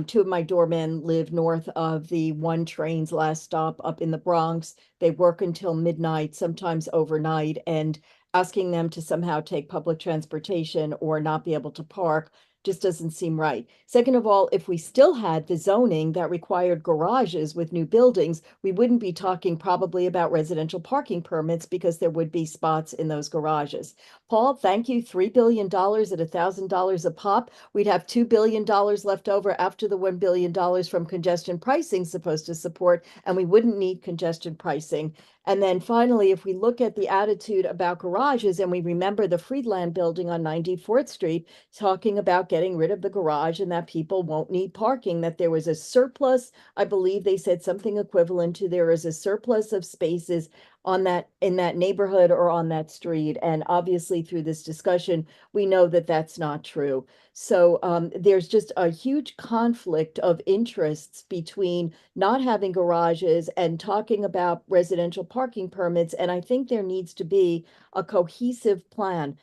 Two of my doormen live north of the 1 train's last stop up in the Bronx. They work until midnight, sometimes overnight, and asking them to somehow take public transportation or not be able to park just doesn't seem right. Second of all, if we still had the zoning that required garages with new buildings, we wouldn't be talking probably about residential parking permits because there would be spots in those garages. Paul, thank you. $3 billion at $1,000 a pop. We'd have $2 billion left over after the $1 billion from congestion pricing supposed to support, and we wouldn't need congestion pricing. And then finally, if we look at the attitude about garages and we remember the Friedland building on 94th Street talking about getting rid of the garage and that people won't need parking, that there was a surplus, I believe they said something equivalent to there is a surplus of spaces on in that neighborhood or on that street. And obviously through this discussion, we know that that's not true. So there's just a huge conflict of interests between not having garages and talking about residential parking permits. And I think there needs to be a cohesive plan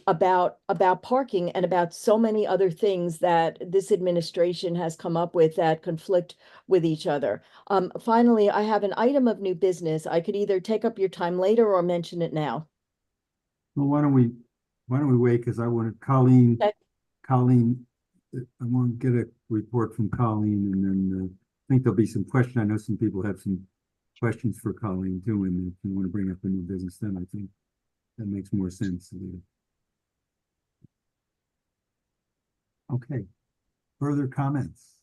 about parking and about so many other things that this administration has come up with that conflict with each other. Finally, I have an item of new business. I could either take up your time later or mention it now. Well, why don't we wait? Because I want Colleen, Okay. I want to get a report from Colleen, and then think there'll be some question. I know some people have some questions for Colleen too, and if you want to bring up the new business, then I think that makes more sense. Okay. Further comments?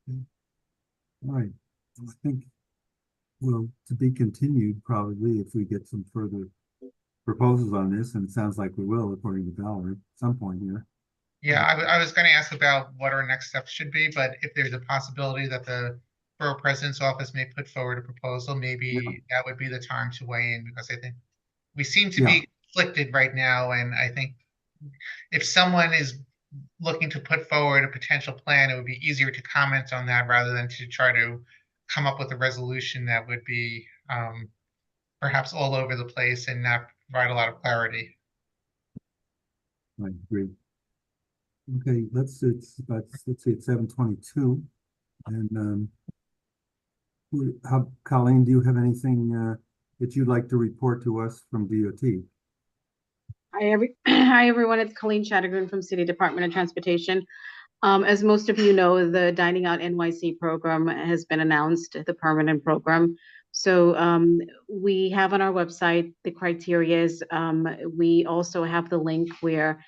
Okay. All right. I think, well, to be continued probably if we get some further proposals on this, and it sounds like we will, according to Valerie, at some point here. Yeah, I was going to ask about what our next steps should be, but if there's a possibility that the borough president's office may put forward a proposal, maybe that would be the time to weigh in, because I think we seem to be conflicted right now, and I think if someone is looking to put forward a potential plan, it would be easier to comment on that rather than to try to come up with a resolution that would be perhaps all over the place and not provide a lot of clarity. I agree. Okay, let's see, it's 7:22. And Colleen, do you have anything that you'd like to report to us from DOT? Hi everyone, it's Colleen Chattergoon from City Department of Transportation. As most of you know, the Dining Out NYC program has been announced, the permanent program. So we have on our website the criteria. We also have the link where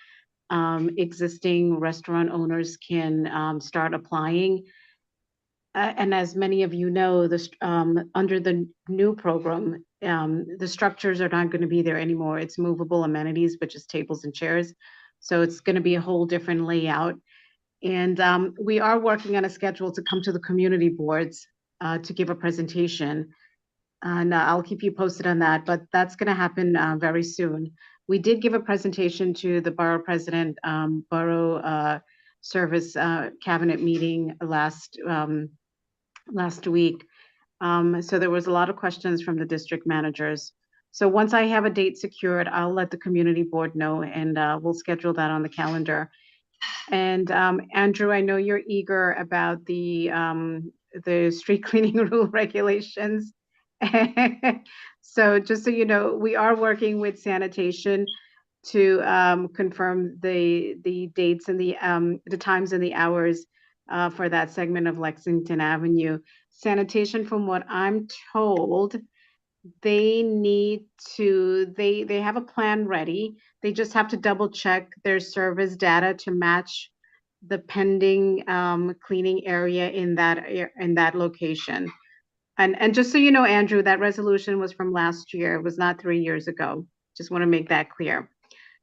existing restaurant owners can start applying. And as many of you know, under the new program, the structures are not going to be there anymore. It's movable amenities, which is tables and chairs. So it's going to be a whole different layout. And we are working on a schedule to come to the community boards to give a presentation. And I'll keep you posted on that, but that's going to happen very soon. We did give a presentation to the borough president, borough service cabinet meeting last week. So there was a lot of questions from the district managers. So once I have a date secured, I'll let the community board know, and we'll schedule that on the calendar. And Andrew, I know you're eager about the street cleaning rule regulations. So just so you know, we are working with sanitation to confirm the dates and the times and the hours for that segment of Lexington Avenue. Sanitation, from what I'm told, they have a plan ready. They just have to double check their service data to match the pending cleaning area in that location. And just so you know, Andrew, that resolution was from last year. It was not 3 years ago. Just want to make that clear.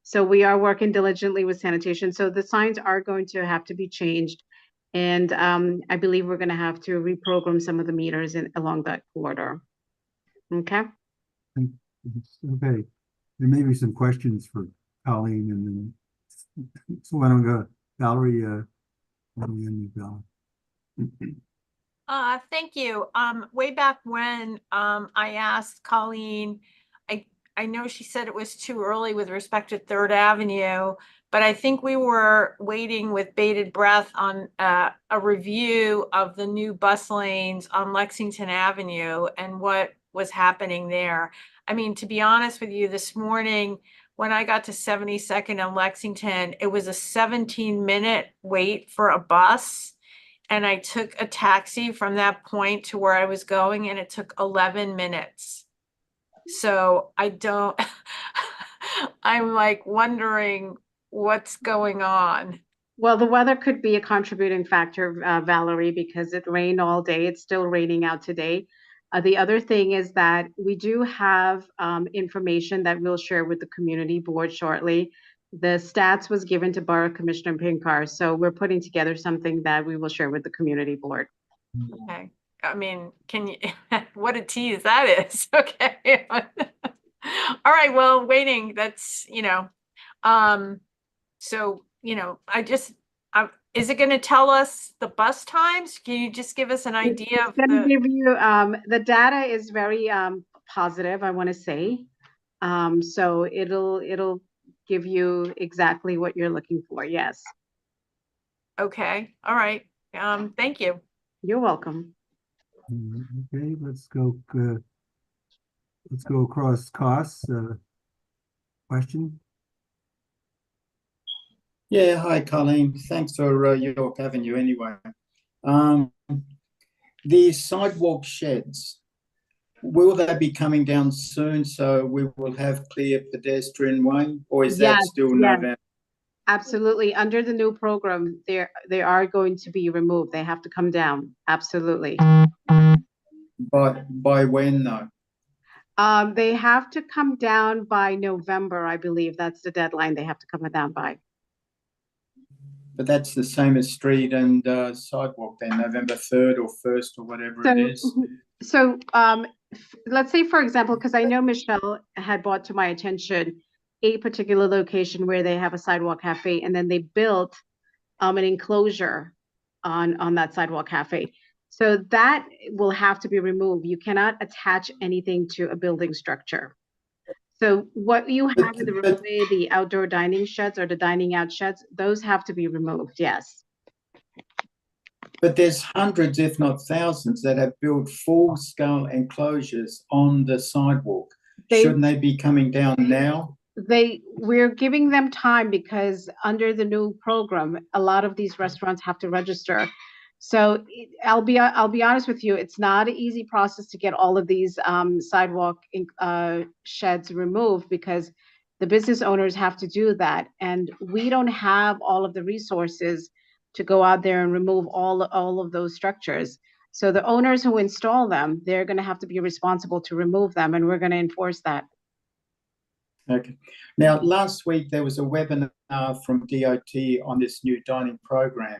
So we are working diligently with sanitation. So the signs are going to have to be changed. And I believe we're going to have to reprogram some of the meters along that corridor. Okay. Okay. There may be some questions for Colleen, and then so why don't we go, Valerie? Thank you. Way back when I asked Colleen, I know she said it was too early with respect to 3rd Avenue, but I think we were waiting with bated breath on a review of the new bus lanes on Lexington Avenue and what was happening there. I mean, to be honest with you, this morning when I got to 72nd and Lexington, it was a 17-minute wait for a bus. And I took a taxi from that point to where I was going, and it took 11 minutes. So I'm like wondering what's going on. Well, the weather could be a contributing factor, Valerie, because it rained all day. It's still raining out today. The other thing is that we do have information that we'll share with the community board shortly. The stats was given to Borough Commissioner Pinkar, so we're putting together something that we will share with the community board. Okay. I mean, can you, what a tease that is. Okay. All right. Well, waiting, that's, so, is it going to tell us the bus times? Can you just give us an idea of the data is very positive, I want to say. So it'll give you exactly what you're looking for. Yes. Okay. All right. Thank you. You're welcome. Okay, let's go across costs. Question? Yeah, hi, Colleen. Thanks for York Avenue anyway. The sidewalk sheds, will they be coming down soon so we will have clear pedestrian way, or is that Yes, still yes. November? Absolutely. Under the new program, they are going to be removed. They have to come down. Absolutely. By when though? They have to come down by November, I believe. That's the deadline they have to come down by. But that's the same as street and sidewalk then, November 3rd or 1st or whatever it is. So let's say, for example, because I know Michelle had brought to my attention a particular location where they have a sidewalk cafe, and then they built an enclosure on that sidewalk cafe. So that will have to be removed. You cannot attach anything to a building structure. So what you have in the roadway, the outdoor dining sheds or the dining out sheds, those have to be removed, yes. But there's hundreds, if not thousands, that have built full-scale enclosures on the sidewalk. Shouldn't they be coming down now? We're giving them time because under the new program, a lot of these restaurants have to register. So I'll be honest with you, it's not an easy process to get all of these sidewalk sheds removed because the business owners have to do that, and we don't have all of the resources to go out there and remove all of those structures. So the owners who install them, they're going to have to be responsible to remove them, and we're going to enforce that. Okay. Now, last week there was a webinar from DOT on this new dining program.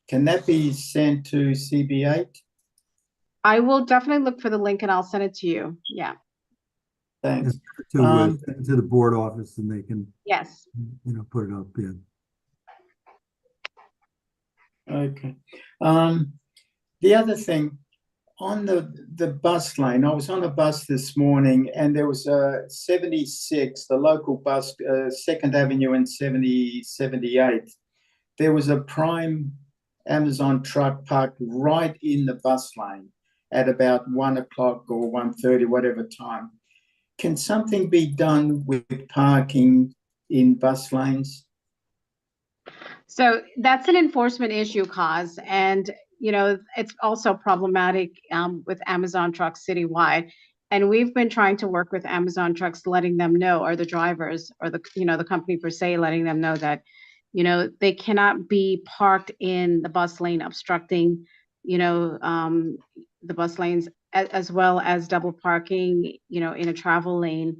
Can that be sent to CB8? I will definitely look for the link and I'll send it to you. Yeah. Thanks. To the board office, and they can, yes, put it up. Yeah. Okay. The other thing, on the bus lane, I was on a bus this morning and there was a 76, the local bus, 2nd Avenue and 78. There was a prime Amazon truck parked right in the bus lane at about 1 o'clock or 1:30, whatever time. Can something be done with parking in bus lanes? So that's an enforcement issue, Cause, and it's also problematic with Amazon trucks citywide. And we've been trying to work with Amazon trucks, letting them know, or the drivers, or the company per se, letting them know that they cannot be parked in the bus lane, obstructing the bus lanes, as well as double parking in a travel lane,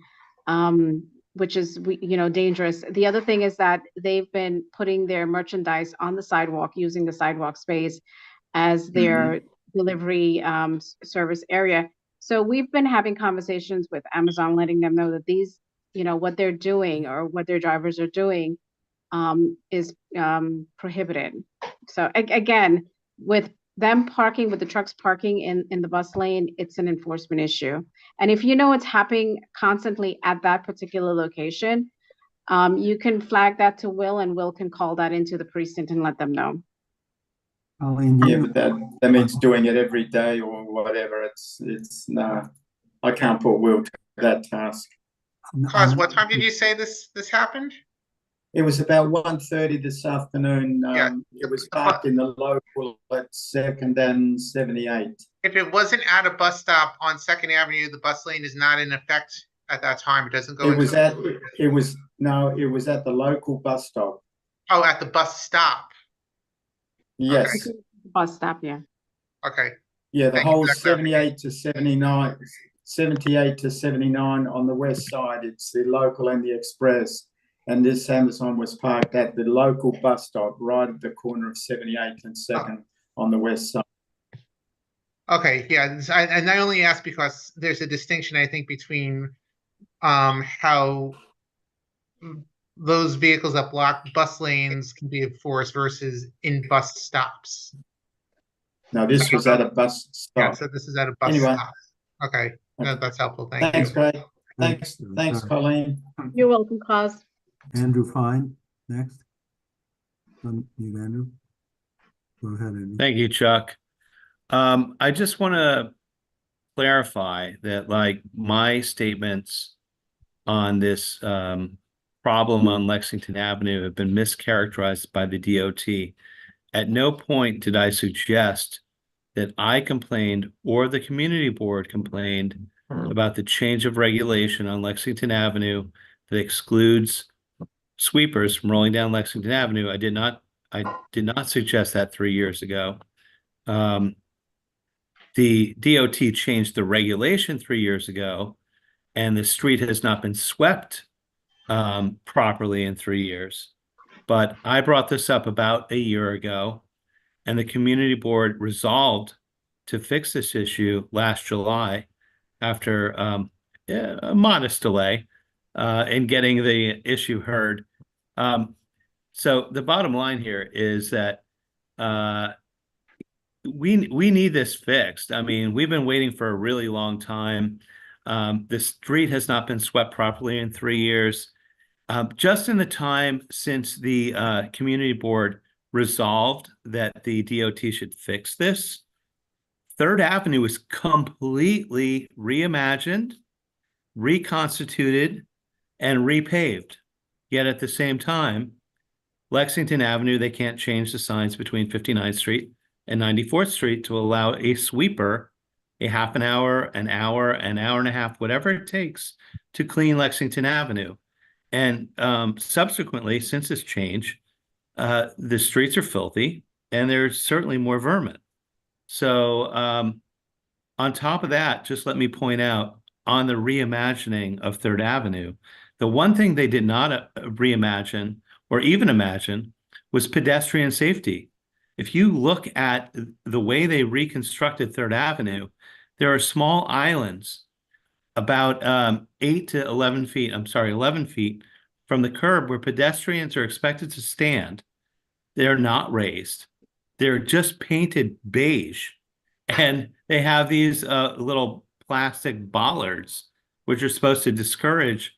which is dangerous. The other thing is that they've been putting their merchandise on the sidewalk, using the sidewalk space as their delivery service area. So we've been having conversations with Amazon, letting them know that these, what they're doing or what their drivers are doing is prohibited. So again, with them parking, with the trucks parking in the bus lane, it's an enforcement issue. And if it's happening constantly at that particular location, you can flag that to Will, and Will can call that into the precinct and let them know. Yeah, but that means doing it every day or whatever. It's no, I can't put Will to that task. Cause, what time did you say this happened? It was about 1:30 this afternoon. It was parked in the local at 2nd and 78. If it wasn't at a bus stop on 2nd Avenue, the bus lane is not in effect at that time. It doesn't go. It was at the local bus stop. Oh, at the bus stop. Yes. Okay. Bus stop, yeah. Okay. Yeah, the whole 78 to 79, 78 to 79 on the west side. It's the local and the express. And this Amazon was parked at the local bus stop right at the corner of 78 and 2nd on the west side. Okay, yeah, and I only ask because there's a distinction, I think, between how those vehicles that block bus lanes can be enforced versus in bus stops. No, this was at a bus stop. Yeah, so this is at a bus stop. Okay, no, that's helpful. Thanks, Greg. Thanks, Colleen. You're welcome, Cause. Andrew Fine, next. Andrew. Go ahead, Andrew. Thank you, Chuck. I just want to clarify that, like, my statements on this problem on Lexington Avenue have been mischaracterized by the DOT. At no point did I suggest that I complained or the community board complained about the change of regulation on Lexington Avenue that excludes sweepers from rolling down Lexington Avenue. I did not suggest that 3 years ago. The DOT changed the regulation 3 years ago, and the street has not been swept properly in 3 years. But I brought this up about a year ago, and the community board resolved to fix this issue last July after a modest delay in getting the issue heard. So the bottom line here is that we need this fixed. I mean, we've been waiting for a really long time. The street has not been swept properly in 3 years. Just in the time since the community board resolved that the DOT should fix this, Third Avenue was completely reimagined, reconstituted, and repaved. Yet at the same time, Lexington Avenue, they can't change the signs between 59th Street and 94th Street to allow a sweeper a half an hour, an hour and a half, whatever it takes to clean Lexington Avenue. And subsequently, since this change, the streets are filthy and there's certainly more vermin. So on top of that, just let me point out on the reimagining of Third Avenue, the one thing they did not reimagine or even imagine was pedestrian safety. If you look at the way they reconstructed Third Avenue, there are small islands about 8 to 11 feet, 11 feet from the curb where pedestrians are expected to stand. They're not raised. They're just painted beige. And they have these little plastic bollards, which are supposed to discourage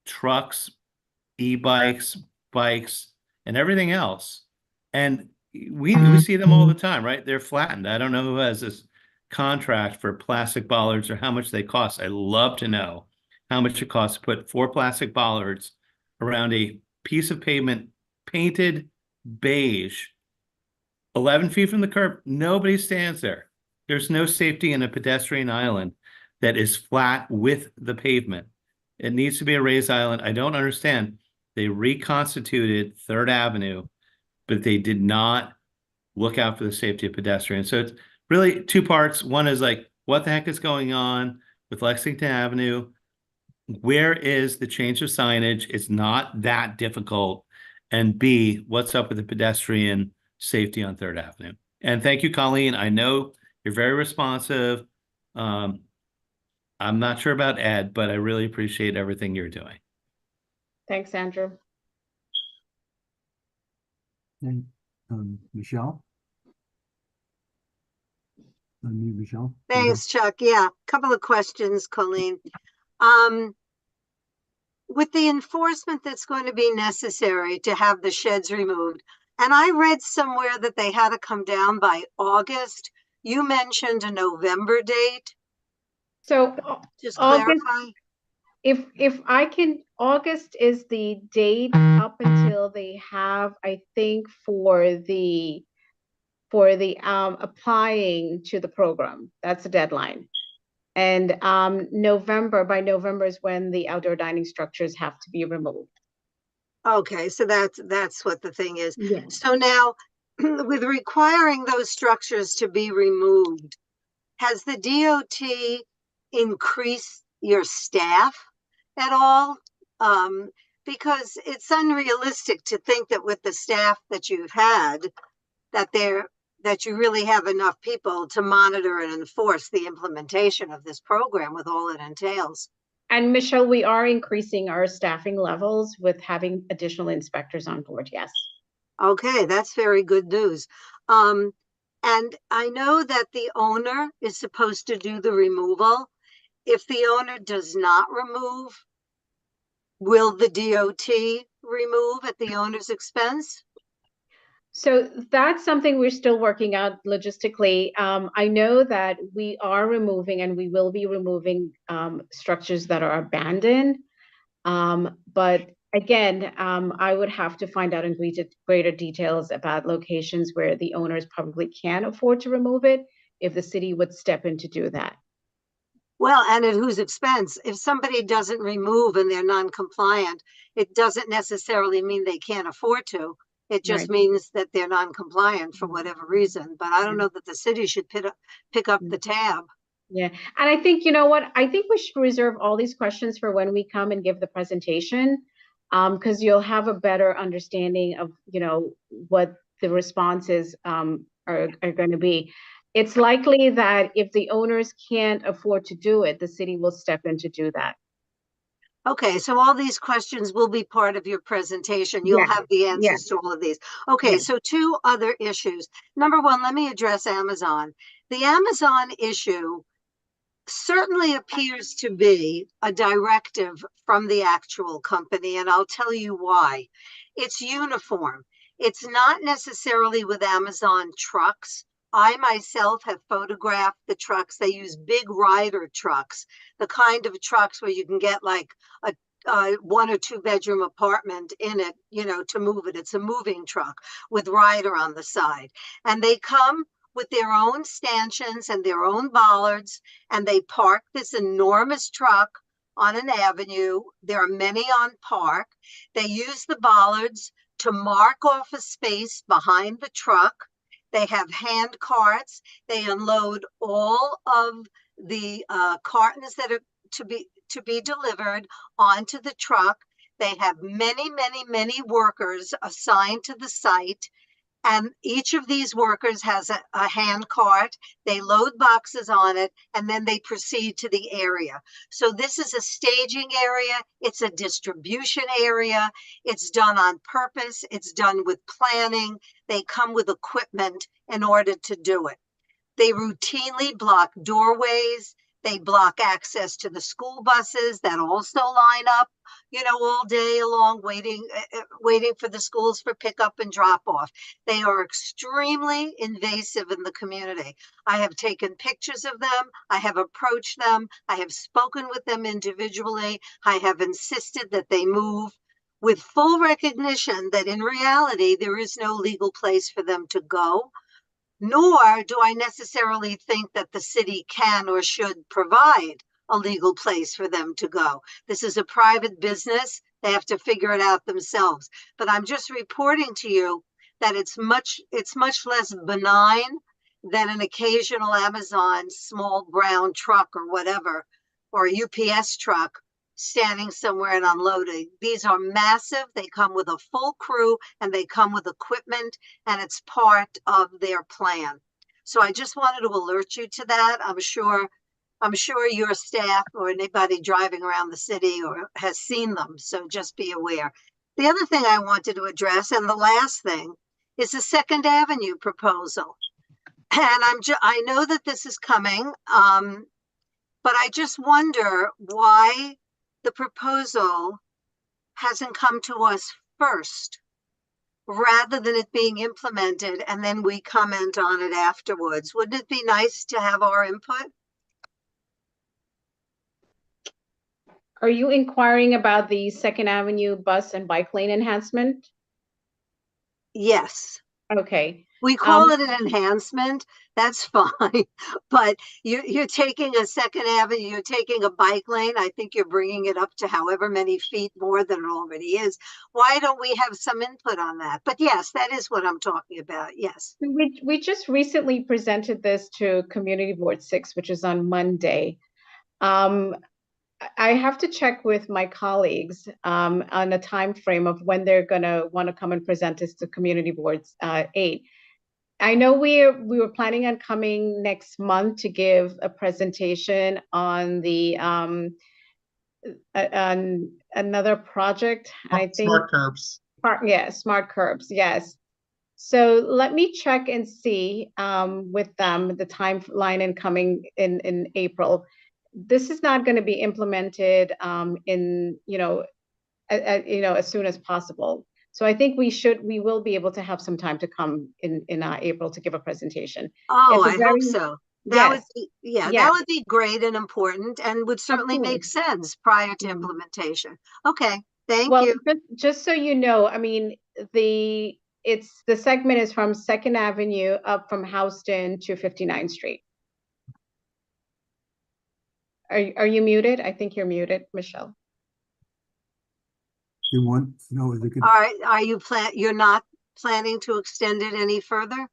trucks, e-bikes, bikes, and everything else. And we see them all the time, right? They're flattened. I don't know who has this contract for plastic bollards or how much they cost. I'd love to know how much it costs to put 4 plastic bollards around a piece of pavement painted beige, 11 feet from the curb. Nobody stands there. There's no safety in a pedestrian island that is flat with the pavement. It needs to be a raised island. I don't understand. They reconstituted Third Avenue, but they did not look out for the safety of pedestrians. So it's really 2 parts. One is like, what the heck is going on with Lexington Avenue? Where is the change of signage? It's not that difficult. And B, what's up with the pedestrian safety on Third Avenue? And thank you, Colleen. I know you're very responsive. I'm not sure about Ed, but I really appreciate everything you're doing. Thanks, Andrew. And Michelle? Unmute Michelle. Thanks, Chuck. Yeah, couple of questions, Colleen. With the enforcement that's going to be necessary to have the sheds removed, and I read somewhere that they had to come down by August. You mentioned a November date. So Just August, clarify. if I can, August is the date up until they have, I think, for the applying to the program. That's the deadline. And by November is when the outdoor dining structures have to be removed. Okay, so that's what the thing is. Yes. So now, with requiring those structures to be removed, has the DOT increased your staff at all? Because it's unrealistic to think that with the staff that you've had, that you really have enough people to monitor and enforce the implementation of this program with all it entails. And Michelle, we are increasing our staffing levels with having additional inspectors on board, yes. Okay, that's very good news. And I know that the owner is supposed to do the removal. If the owner does not remove, will the DOT remove at the owner's expense? So that's something we're still working out logistically. I know that we are removing and we will be removing structures that are abandoned. But Again, I would have to find out in greater details about locations where the owners probably can afford to remove it, if the city would step in to do that. Well, and at whose expense? If somebody doesn't remove and they're non-compliant, it doesn't necessarily mean they can't afford to. It just Right. means that they're non-compliant for whatever reason. But I don't know that the city should pick up the tab. Yeah, and I think, you know what, I think we should reserve all these questions for when we come and give the presentation, because you'll have a better understanding of, you know, what the responses are going to be. It's likely that if the owners can't afford to do it, the city will step in to do that. Okay, so all these questions will be part of your presentation. You'll Yes, have the answers yes, to all of these. Okay, yes. so two other issues. Number one, let me address Amazon. The Amazon issue certainly appears to be a directive from the actual company, and I'll tell you why. It's uniform. It's not necessarily with Amazon trucks. I myself have photographed the trucks. They use big rider trucks, the kind of trucks where you can get like a 1 or 2 bedroom apartment in it, you know, to move it. It's a moving truck with rider on the side. And they come with their own stanchions and their own bollards, and they park this enormous truck on an avenue. There are many on Park. They use the bollards to mark off a space behind the truck. They have hand carts. They unload all of the cartons that are to be delivered onto the truck. They have many workers assigned to the site. And each of these workers has a hand cart. They load boxes on it, and then they proceed to the area. So this is a staging area. It's a distribution area. It's done on purpose. It's done with planning. They come with equipment in order to do it. They routinely block doorways. They block access to the school buses that also line up, you know, all day long, waiting for the schools for pickup and drop off. They are extremely invasive in the community. I have taken pictures of them. I have approached them. I have spoken with them individually. I have insisted that they move, with full recognition that in reality, there is no legal place for them to go. Nor do I necessarily think that the city can or should provide a legal place for them to go. This is a private business. They have to figure it out themselves. But I'm just reporting to you that it's much less benign than an occasional Amazon small brown truck or whatever, or a UPS truck standing somewhere and unloading. These are massive. They come with a full crew and they come with equipment, and it's part of their plan. So I just wanted to alert you to that. I'm sure your staff or anybody driving around the city or has seen them. So just be aware. The other thing I wanted to address, and the last thing, is the Second Avenue proposal. And I know that this is coming, but I just wonder why the proposal hasn't come to us first, rather than it being implemented and then we comment on it afterwards. Wouldn't it be nice to have our input? Are you inquiring about the Second Avenue bus and bike lane enhancement? Yes. Okay. We call it an enhancement. That's fine. But you're taking a Second Avenue, you're taking a bike lane. I think you're bringing it up to however many feet more than it already is. Why don't we have some input on that? But yes, that is what I'm talking about. Yes. We just recently presented this to Community Board 6, which is on Monday. I have to check with my colleagues on a time frame of when they're going to want to come and present this to Community Boards 8. I know we were planning on coming next month to give a presentation on the on another project. I think Smart curbs. Smart curbs. Yes. So let me check and see with them the timeline and coming in April. This is not going to be implemented in as soon as possible. So I think we will be able to have some time to come in April to give a presentation. Oh, I hope so. That would be, yes. That would be great and important and would certainly make sense prior to implementation. Okay, Thank Well, you. just so you know, I mean, the segment is from Second Avenue up from Houston to 59th Street. Are you muted? I think you're muted, Michelle. You want to know is it good? All right, you're not planning to extend it any further?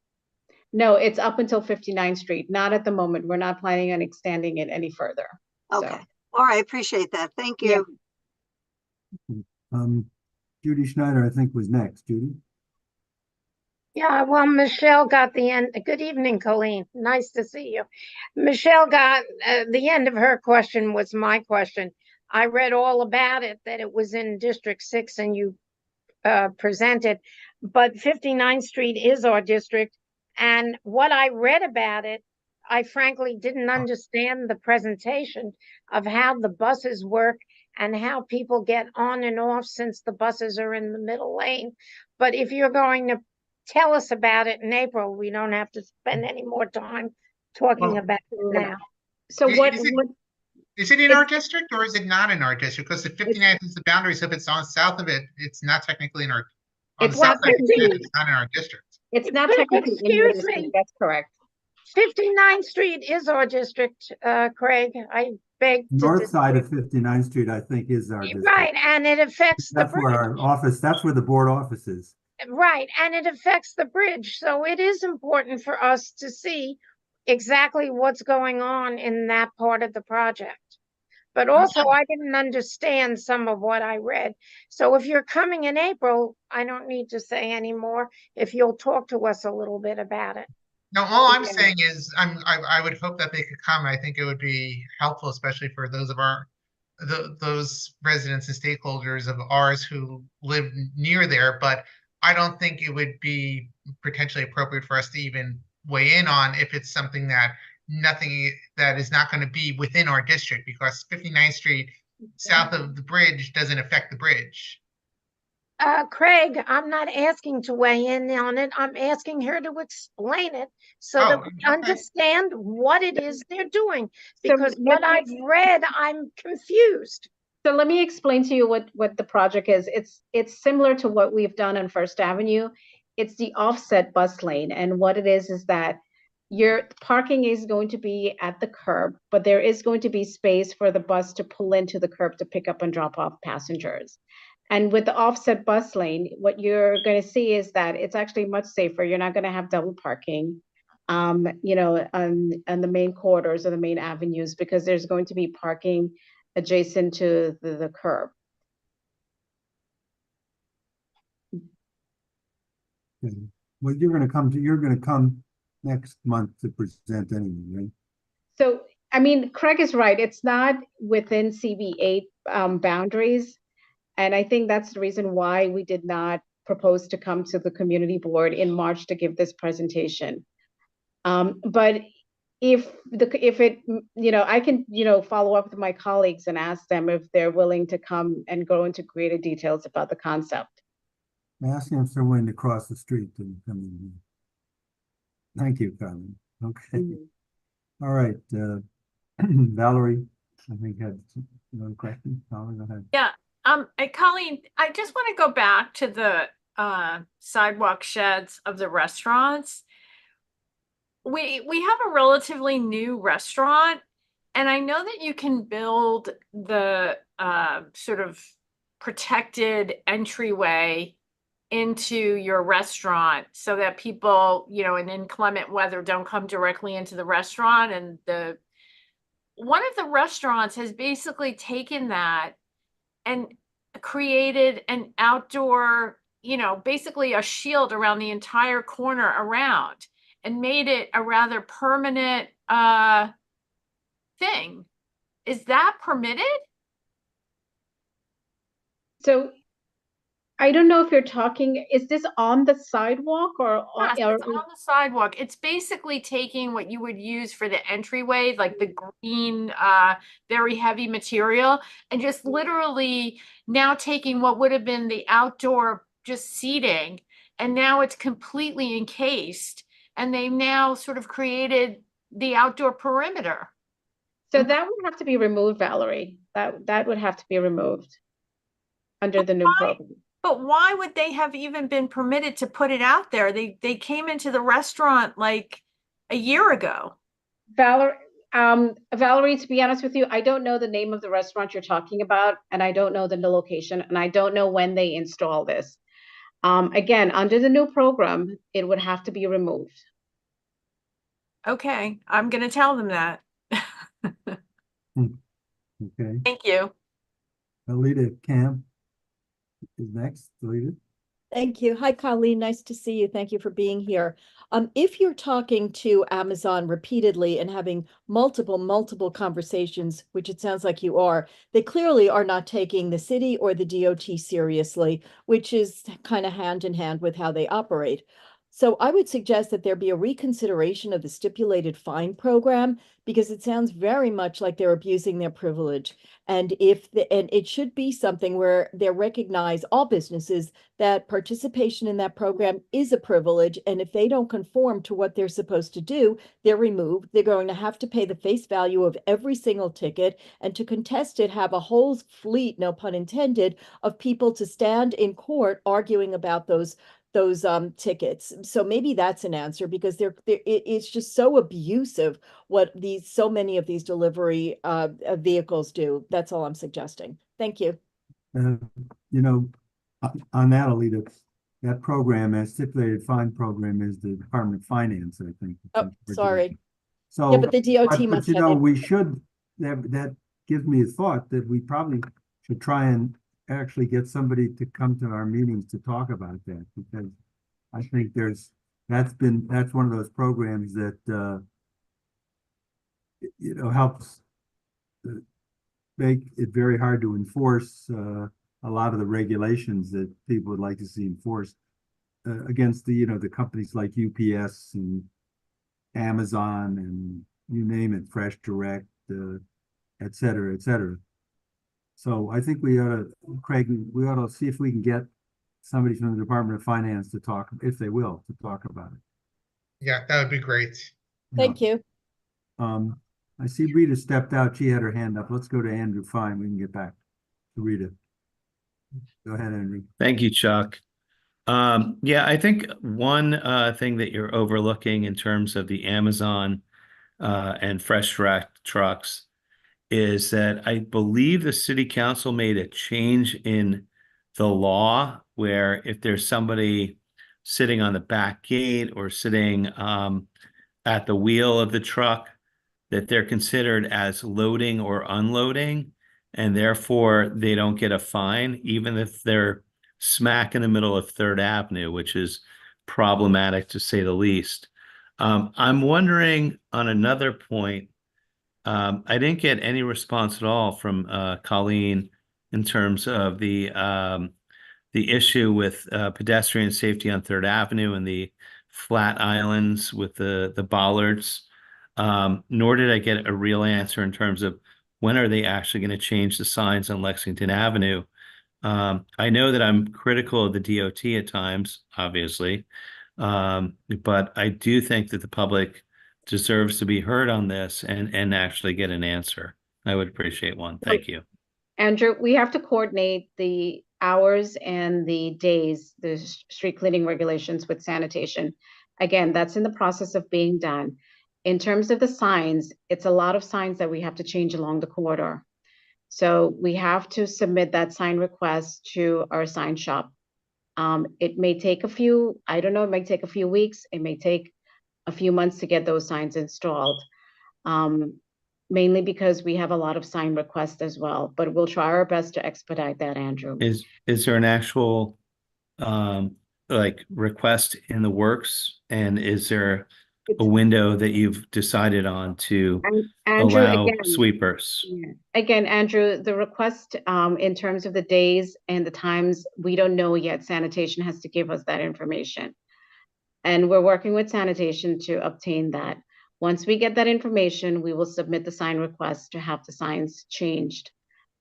No, it's up until 59th Street. Not at the moment. We're not planning on extending it any further. Okay. So, All right, appreciate that. Thank yeah. you. Judy Schneider, I think, was next. Judy? Yeah, well, Michelle got the end. Good evening, Colleen. Nice to see you. Michelle got the end of her question was my question. I read all about it, that it was in District 6 and you presented, but 59th Street is our district. And what I read about it, I frankly didn't understand the presentation of how the buses work and how people get on and off since the buses are in the middle lane. But if you're going to tell us about it in April, we don't have to spend any more time talking Well, about it now. So is it in our district or is it not in our district? Because the 59th is the boundary, so if it's on south of it, it's not technically in our, on the It's south not side, technically, it's not in our district. it's not technically in your Excuse district. me. That's correct. 59th Street is our district, Craig. I beg to North side of 59th Street, I think, is our district. Right, and it affects the That's where bridge. our office, that's where the board office is. Right, and it affects the bridge. So it is important for us to see exactly what's going on in that part of the project. But also, I didn't understand some of what I read. So if you're coming in April, I don't need to say any more if you'll talk to us a little bit about it. No, all I'm saying is I would hope that they could come. I think it would be helpful, especially for those of those residents and stakeholders of ours who live near there. But I don't think it would be potentially appropriate for us to even weigh in on if it's something that is not going to be within our district, because 59th Street south of the bridge doesn't affect the bridge. Craig, I'm not asking to weigh in on it. I'm asking her to explain it so that we understand what it is they're doing. Because what I've read, I'm confused. So let me explain to you what the project is. It's similar to what we've done on First Avenue. It's the offset bus lane. And what it is that your parking is going to be at the curb, but there is going to be space for the bus to pull into the curb to pick up and drop off passengers. And with the offset bus lane, what you're going to see is that it's actually much safer. You're not going to have double parking, on the main corridors or the main avenues, because there's going to be parking adjacent to the curb. Well, you're going to come next month to present anyway, right? So, I mean, Craig is right. It's not within CB8 boundaries. And I think that's the reason why we did not propose to come to the community board in March to give this presentation. But if it, I can, follow up with my colleagues and ask them if they're willing to come and go into greater details about the concept. Ask them if they're willing to cross the street and come in. Thank you, Colleen. Okay. All right. Valerie, I think had another question. Valerie, go ahead. Yeah. Colleen, I just want to go back to the sidewalk sheds of the restaurants. We have a relatively new restaurant, and I know that you can build the sort of protected entryway into your restaurant so that people, in inclement weather don't come directly into the restaurant. And one of the restaurants has basically taken that and created an outdoor, basically a shield around the entire corner around, and made it a rather permanent thing. Is that permitted? So I don't know if you're talking, is this on the sidewalk or? Yes, it's on the sidewalk. It's basically taking what you would use for the entryway, like the green, very heavy material, and just literally now taking what would have been the outdoor just seating, and now it's completely encased, and they've now sort of created the outdoor perimeter. So that would have to be removed, Valerie. That would have to be removed. under the new program. But why would they have even been permitted to put it out there? They came into the restaurant like a year ago. Valerie, to be honest with you, I don't know the name of the restaurant you're talking about, and I don't know the location, and I don't know when they install this. Again, under the new program, it would have to be removed. Okay, I'm going to tell them that. Okay. Thank you. Alita Camp is next. Alita. Thank you. Hi, Colleen. Nice to see you. Thank you for being here. If you're talking to Amazon repeatedly and having multiple conversations, which it sounds like you are, they clearly are not taking the city or the DOT seriously, which is kind of hand in hand with how they operate. So I would suggest that there be a reconsideration of the stipulated fine program because it sounds very much like they're abusing their privilege. And it should be something where they recognize all businesses that participation in that program is a privilege. And if they don't conform to what they're supposed to do, they're removed. They're going to have to pay the face value of every single ticket. And to contest it, have a whole fleet, no pun intended, of people to stand in court arguing about those tickets. So maybe that's an answer because it's just so abusive what so many of these delivery vehicles do. That's all I'm suggesting. Thank you. You know, on that, Alita, that program, that stipulated fine program, is the Department of Finance, I think. Oh, sorry. So, yeah, but the DOT but must you have know, it. we should. That gives me a thought that we probably should try and actually get somebody to come to our meetings to talk about that, because I think that's one of those programs that you know, helps make it very hard to enforce a lot of the regulations that people would like to see enforced against the companies like UPS and Amazon and you name it, Fresh Direct, et cetera, et cetera. So I think Craig, we ought to see if we can get somebody from the Department of Finance to talk, if they will, to talk about it. Yeah, that would be great. Thank you. I see Rita stepped out. She had her hand up. Let's go to Andrew Fine. We can get back to Rita. Go ahead, Andrew. Thank you, Chuck. Yeah, I think one thing that you're overlooking in terms of the Amazon and Fresh Direct trucks is that I believe the city council made a change in the law where if there's somebody sitting on the back gate or sitting at the wheel of the truck, that they're considered as loading or unloading, and therefore they don't get a fine, even if they're smack in the middle of Third Avenue, which is problematic to say the least. I'm wondering on another point, I didn't get any response at all from Colleen in terms of the issue with pedestrian safety on Third Avenue and the flat islands with the bollards. Nor did I get a real answer in terms of when are they actually going to change the signs on Lexington Avenue. I know that I'm critical of the DOT at times, obviously, but I do think that the public deserves to be heard on this and actually get an answer. I would appreciate one. Thank you. Andrew, we have to coordinate the hours and the days, the street cleaning regulations with sanitation. Again, that's in the process of being done. In terms of the signs, it's a lot of signs that we have to change along the corridor. So we have to submit that sign request to our sign shop. It may take I don't know, it might take a few weeks. It may take a few months to get those signs installed. Mainly because we have a lot of sign requests as well, but we'll try our best to expedite that, Andrew. Is there an actual like request in the works, and is there a window that you've decided on to Andrew, allow again, sweepers? Yeah. Again, Andrew, the request in terms of the days and the times, we don't know yet. Sanitation has to give us that information. And we're working with sanitation to obtain that. Once we get that information, we will submit the sign request to have the signs changed.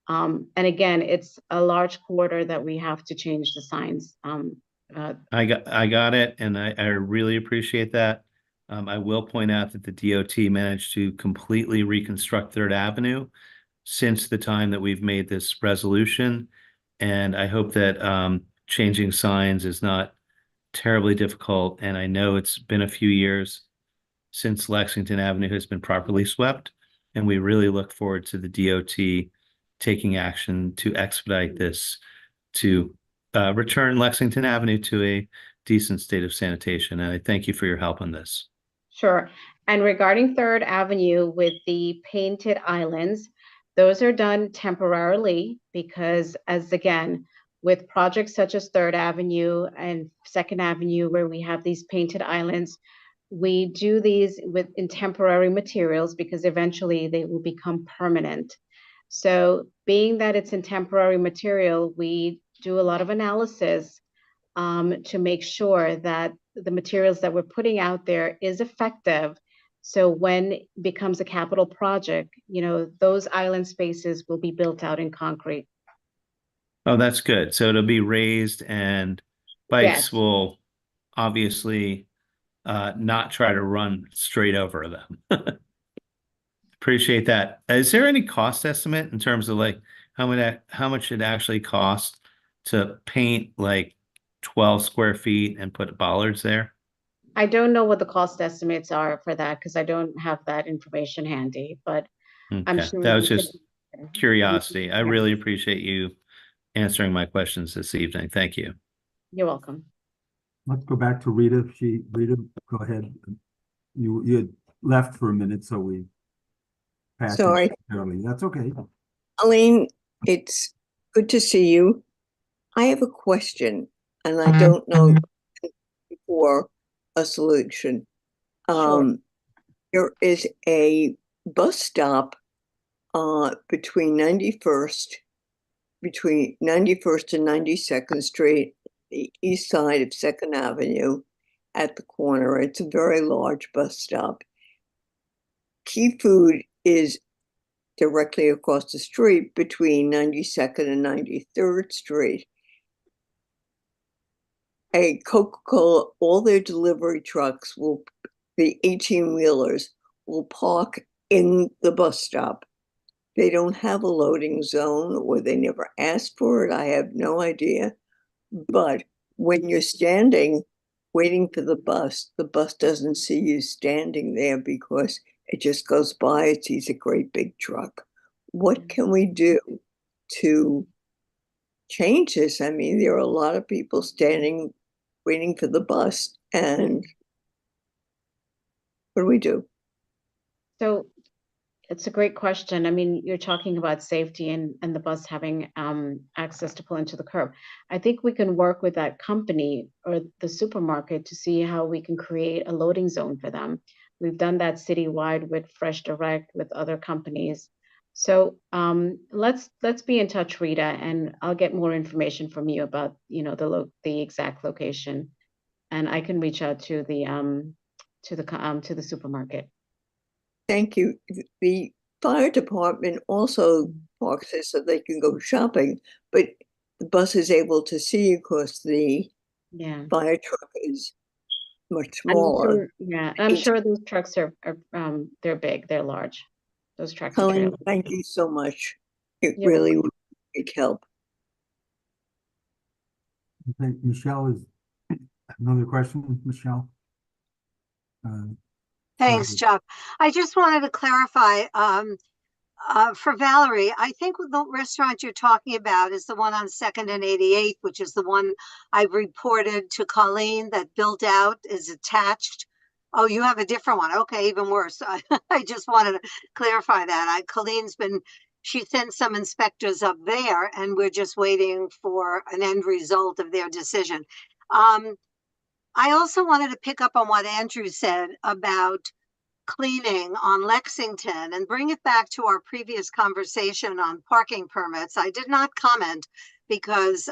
And again, it's a large quarter that we have to change the signs. I got it, and I really appreciate that. I will point out that the DOT managed to completely reconstruct Third Avenue since the time that we've made this resolution. And I hope that changing signs is not terribly difficult. And I know it's been a few years since Lexington Avenue has been properly swept. And we really look forward to the DOT taking action to expedite this to return Lexington Avenue to a decent state of sanitation. And I thank you for your help on this. Sure. And regarding Third Avenue with the painted islands, those are done temporarily because, as again, with projects such as Third Avenue and Second Avenue, where we have these painted islands, we do these in temporary materials because eventually they will become permanent. So being that it's in temporary material, we do a lot of analysis to make sure that the materials that we're putting out there is effective. So when it becomes a capital project, you know, those island spaces will be built out in concrete. Oh, that's good. So it'll be raised and bikes Yes. will obviously not try to run straight over them. Appreciate that. Is there any cost estimate in terms of like how much it actually costs to paint like 12 square feet and put bollards there? I don't know what the cost estimates are for that because I don't have that information handy, but I'm Okay, sure that was we could- just curiosity. I really appreciate you answering my questions this evening. Thank you. You're welcome. Let's go back to Rita. Rita, go ahead. You had left for a minute, so we passed it Sorry. early. That's okay. Elaine, it's good to see you. I have a question, and I don't know for a solution. There is a bus stop between 91st and 92nd Street, the east side of 2nd Avenue at the corner. It's a very large bus stop. Key Food is directly across the street between 92nd and 93rd Street. A Coca-Cola, all their delivery trucks the 18-wheelers will park in the bus stop. They don't have a loading zone, or they never asked for it. I have no idea. But when you're standing waiting for the bus doesn't see you standing there because it just goes by. It sees a great big truck. What can we do to change this? I mean, there are a lot of people standing waiting for the bus, and what do we do? So it's a great question. I mean, you're talking about safety and the bus having access to pull into the curb. I think we can work with that company or the supermarket to see how we can create a loading zone for them. We've done that citywide with Fresh Direct, with other companies. So let's be in touch, Rita, and I'll get more information from you about, you know, the exact location, and I can reach out to the supermarket. Thank you. The fire department also parks there so they can go shopping, but the bus is able to see because the fire truck is much smaller. I'm sure those trucks are they're big, they're large. Those trucks. Colleen, thank you so much. It You're really would be a big help. Okay, Michelle, is another question, Michelle? Thanks, Chuck. I just wanted to clarify for Valerie. I think the restaurant you're talking about is the one on 2nd and 88th, which is the one I've reported to Colleen that built out, is attached. Oh, you have a different one. Okay, even worse. I just wanted to clarify that. Colleen's she sent some inspectors up there, and we're just waiting for an end result of their decision. I also wanted to pick up on what Andrew said about cleaning on Lexington and bring it back to our previous conversation on parking permits. I did not comment because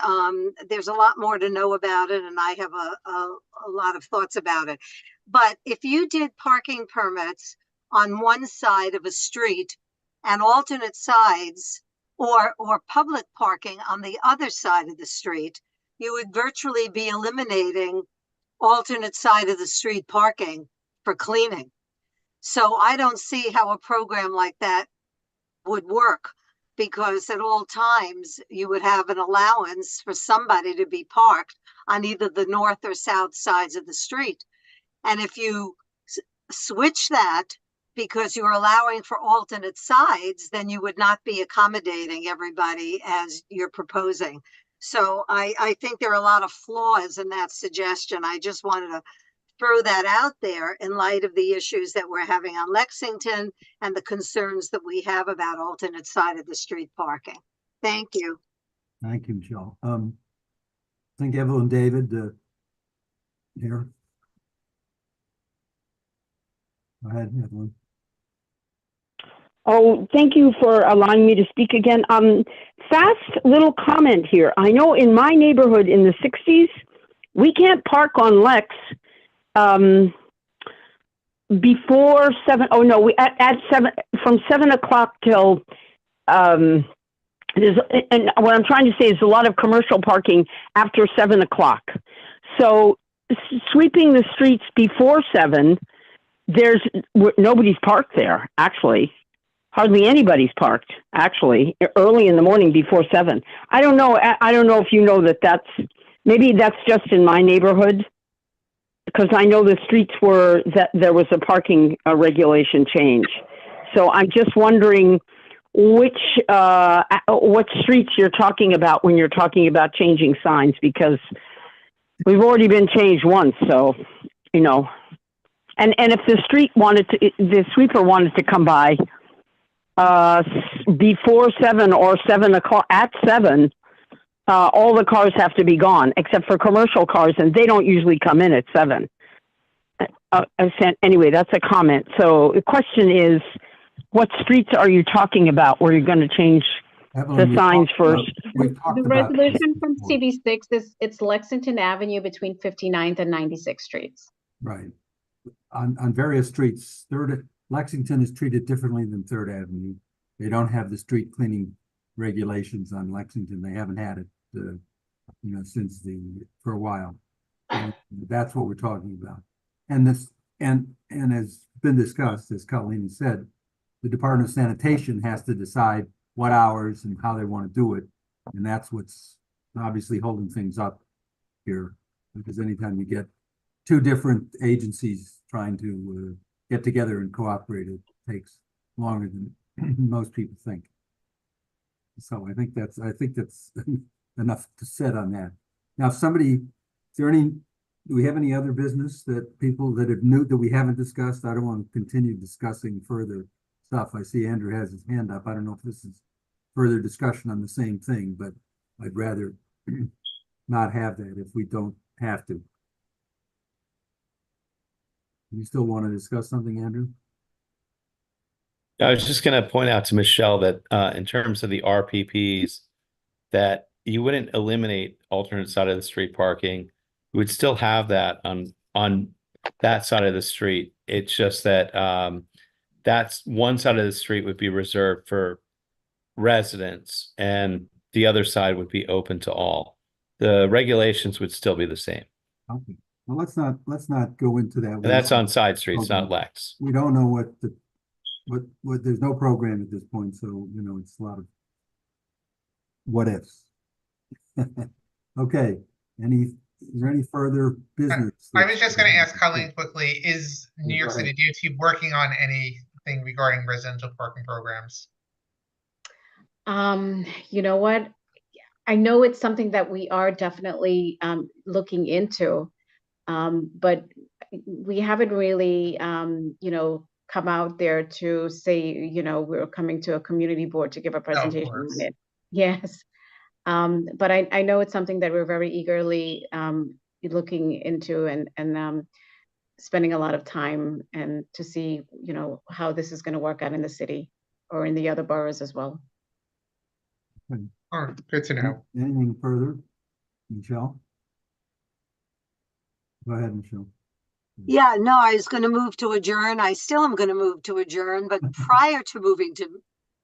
there's a lot more to know about it, and I have a lot of thoughts about it. But if you did parking permits on one side of a street and alternate sides, or public parking on the other side of the street, you would virtually be eliminating alternate side of the street parking for cleaning. So I don't see how a program like that would work. because at all times you would have an allowance for somebody to be parked on either the north or south sides of the street. And if you switch that because you're allowing for alternate sides, then you would not be accommodating everybody as you're proposing. So I think there are a lot of flaws in that suggestion. I just wanted to throw that out there in light of the issues that we're having on Lexington and the concerns that we have about alternate side of the street parking. Thank you. Thank you, Michelle. I think Evelyn David here. Go ahead, Evelyn. Oh, thank you for allowing me to speak again. Fast little comment here. I know in my neighborhood in the 60s, we can't park on Lex before 7. Oh no, we at 7, from 7 o'clock till there's, and what I'm trying to say is a lot of commercial parking after 7 o'clock. So sweeping the streets before 7, nobody's parked there actually. Hardly anybody's parked, actually, early in the morning before 7. I don't know. I don't know if you know that maybe that's just in my neighborhood, because I know the streets that there was a parking regulation change. So I'm just wondering what streets you're talking about when you're talking about changing signs, because we've already been changed once. So, you know, and if the sweeper wanted to come by before 7 or 7 o'clock, at 7, all the cars have to be gone except for commercial cars, and they don't usually come in at 7. Anyway, that's a comment. So the question is, what streets are you talking about where you're going to change Evelyn, the signs first? The resolution from CB6 it's Lexington Avenue between 59th and 96th Streets. Right. On various streets, Lexington is treated differently than 3rd Avenue. They don't have the street cleaning regulations on Lexington. They haven't had it, since for a while. And that's what we're talking about. And as been discussed, as Colleen said, the Department of Sanitation has to decide what hours and how they want to do it. And that's what's obviously holding things up here, because anytime you get 2 different agencies trying to get together and cooperate, it takes longer than most people think. So I think that's enough to said on that. Now, do we have any other business that people that have that we haven't discussed? I don't want to continue discussing further stuff. I see Andrew has his hand up. I don't know if this is further discussion on the same thing, but I'd rather not have that if we don't have to. You still want to discuss something, Andrew? I was just going to point out to Michelle that in terms of the RPPs, that you wouldn't eliminate alternate side of the street parking. You would still have that on that side of the street. It's just that that's one side of the street would be reserved for residents and the other side would be open to all. The regulations would still be the same. Okay. Well, let's not go into that. And that's on side streets, not Lex. We don't know what there's no program at this point, so it's a lot of what ifs. Okay. Is there any further business? I was just going to ask Colleen quickly, is New York City DOT working on anything regarding residential parking programs? You know what? I know it's something that we are definitely looking into, but we haven't really, come out there to say, we're coming to a community board to give a presentation on it. Yes. But I know it's something that we're very eagerly looking into and spending a lot of time and to see, how this is going to work out in the city or in the other boroughs as well. Oh, good to know. Anything further, Michelle? Go ahead, Michelle. Yeah, no, I was going to move to adjourn. I still am going to move to adjourn, but prior to moving to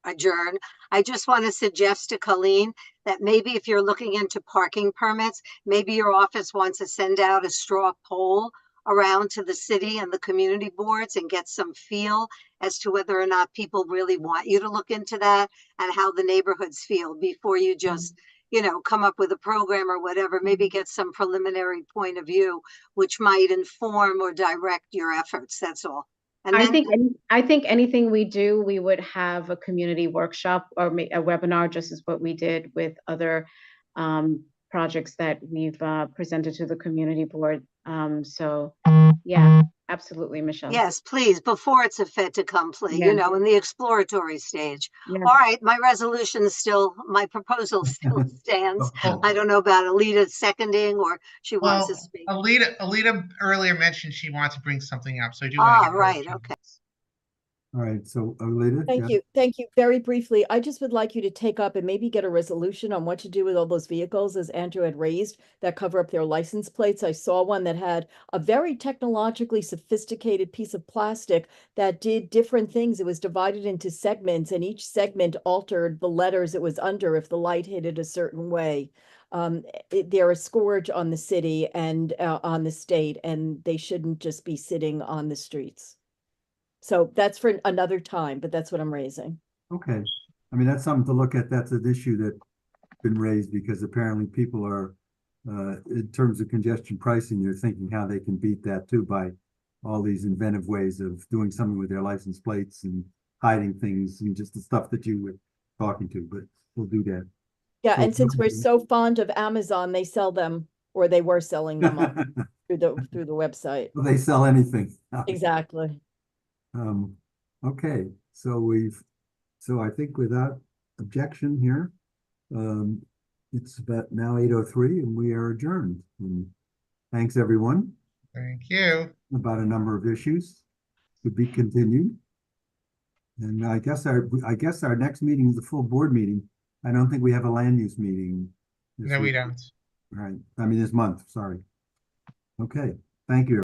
adjourn, I just want to suggest to Colleen that maybe if you're looking into parking permits, maybe your office wants to send out a straw poll around to the city and the community boards and get some feel as to whether or not people really want you to look into that and how the neighborhoods feel before you just, you know, come up with a program or whatever, maybe get some preliminary point of view, which might inform or direct your efforts. That's all. And I then, think anything we do, we would have a community workshop or a webinar, just as what we did with other projects that we've presented to the community board. So yeah, absolutely, Michelle. yes, please, before it's a fait accompli, Yeah. you know, in the exploratory stage. Yeah. All right, my proposal still stands. I don't know about Alita seconding or she wants to Well, speak. Alita earlier mentioned she wants to bring something up, so I do want to Ah, give her a right, chance. okay. All right, so Alita, Thank you. Thank you. Very briefly, I just would like you to take up and maybe get a resolution on what to do with all those vehicles, as Andrew had raised, that cover up their license plates. I saw one that had a very technologically sophisticated piece of plastic that did different things. It was divided into segments, and each segment altered the letters it was under if the light hit it a certain way. They're a scourge on the city and on the state, and they shouldn't just be sitting on the streets. So that's for another time, but that's what I'm raising. okay. I mean, that's something to look at. That's an issue that's been raised because apparently people are, in terms of congestion pricing, they're thinking how they can beat that too by all these inventive ways of doing something with their license plates and hiding things and just the stuff that you were talking to, but we'll do that. Yeah, So- and since we're so fond of Amazon, they sell them, or they were selling them up through the website. They sell anything. Exactly. Okay, so I think without objection here, it's about now 8:03 and we are adjourned. And thanks, everyone. Thank you. About a number of issues to be continued. And I guess our next meeting is a full board meeting. I don't think we have a land use meeting. No, we don't. Right. I mean, this month, sorry. Okay, thank you.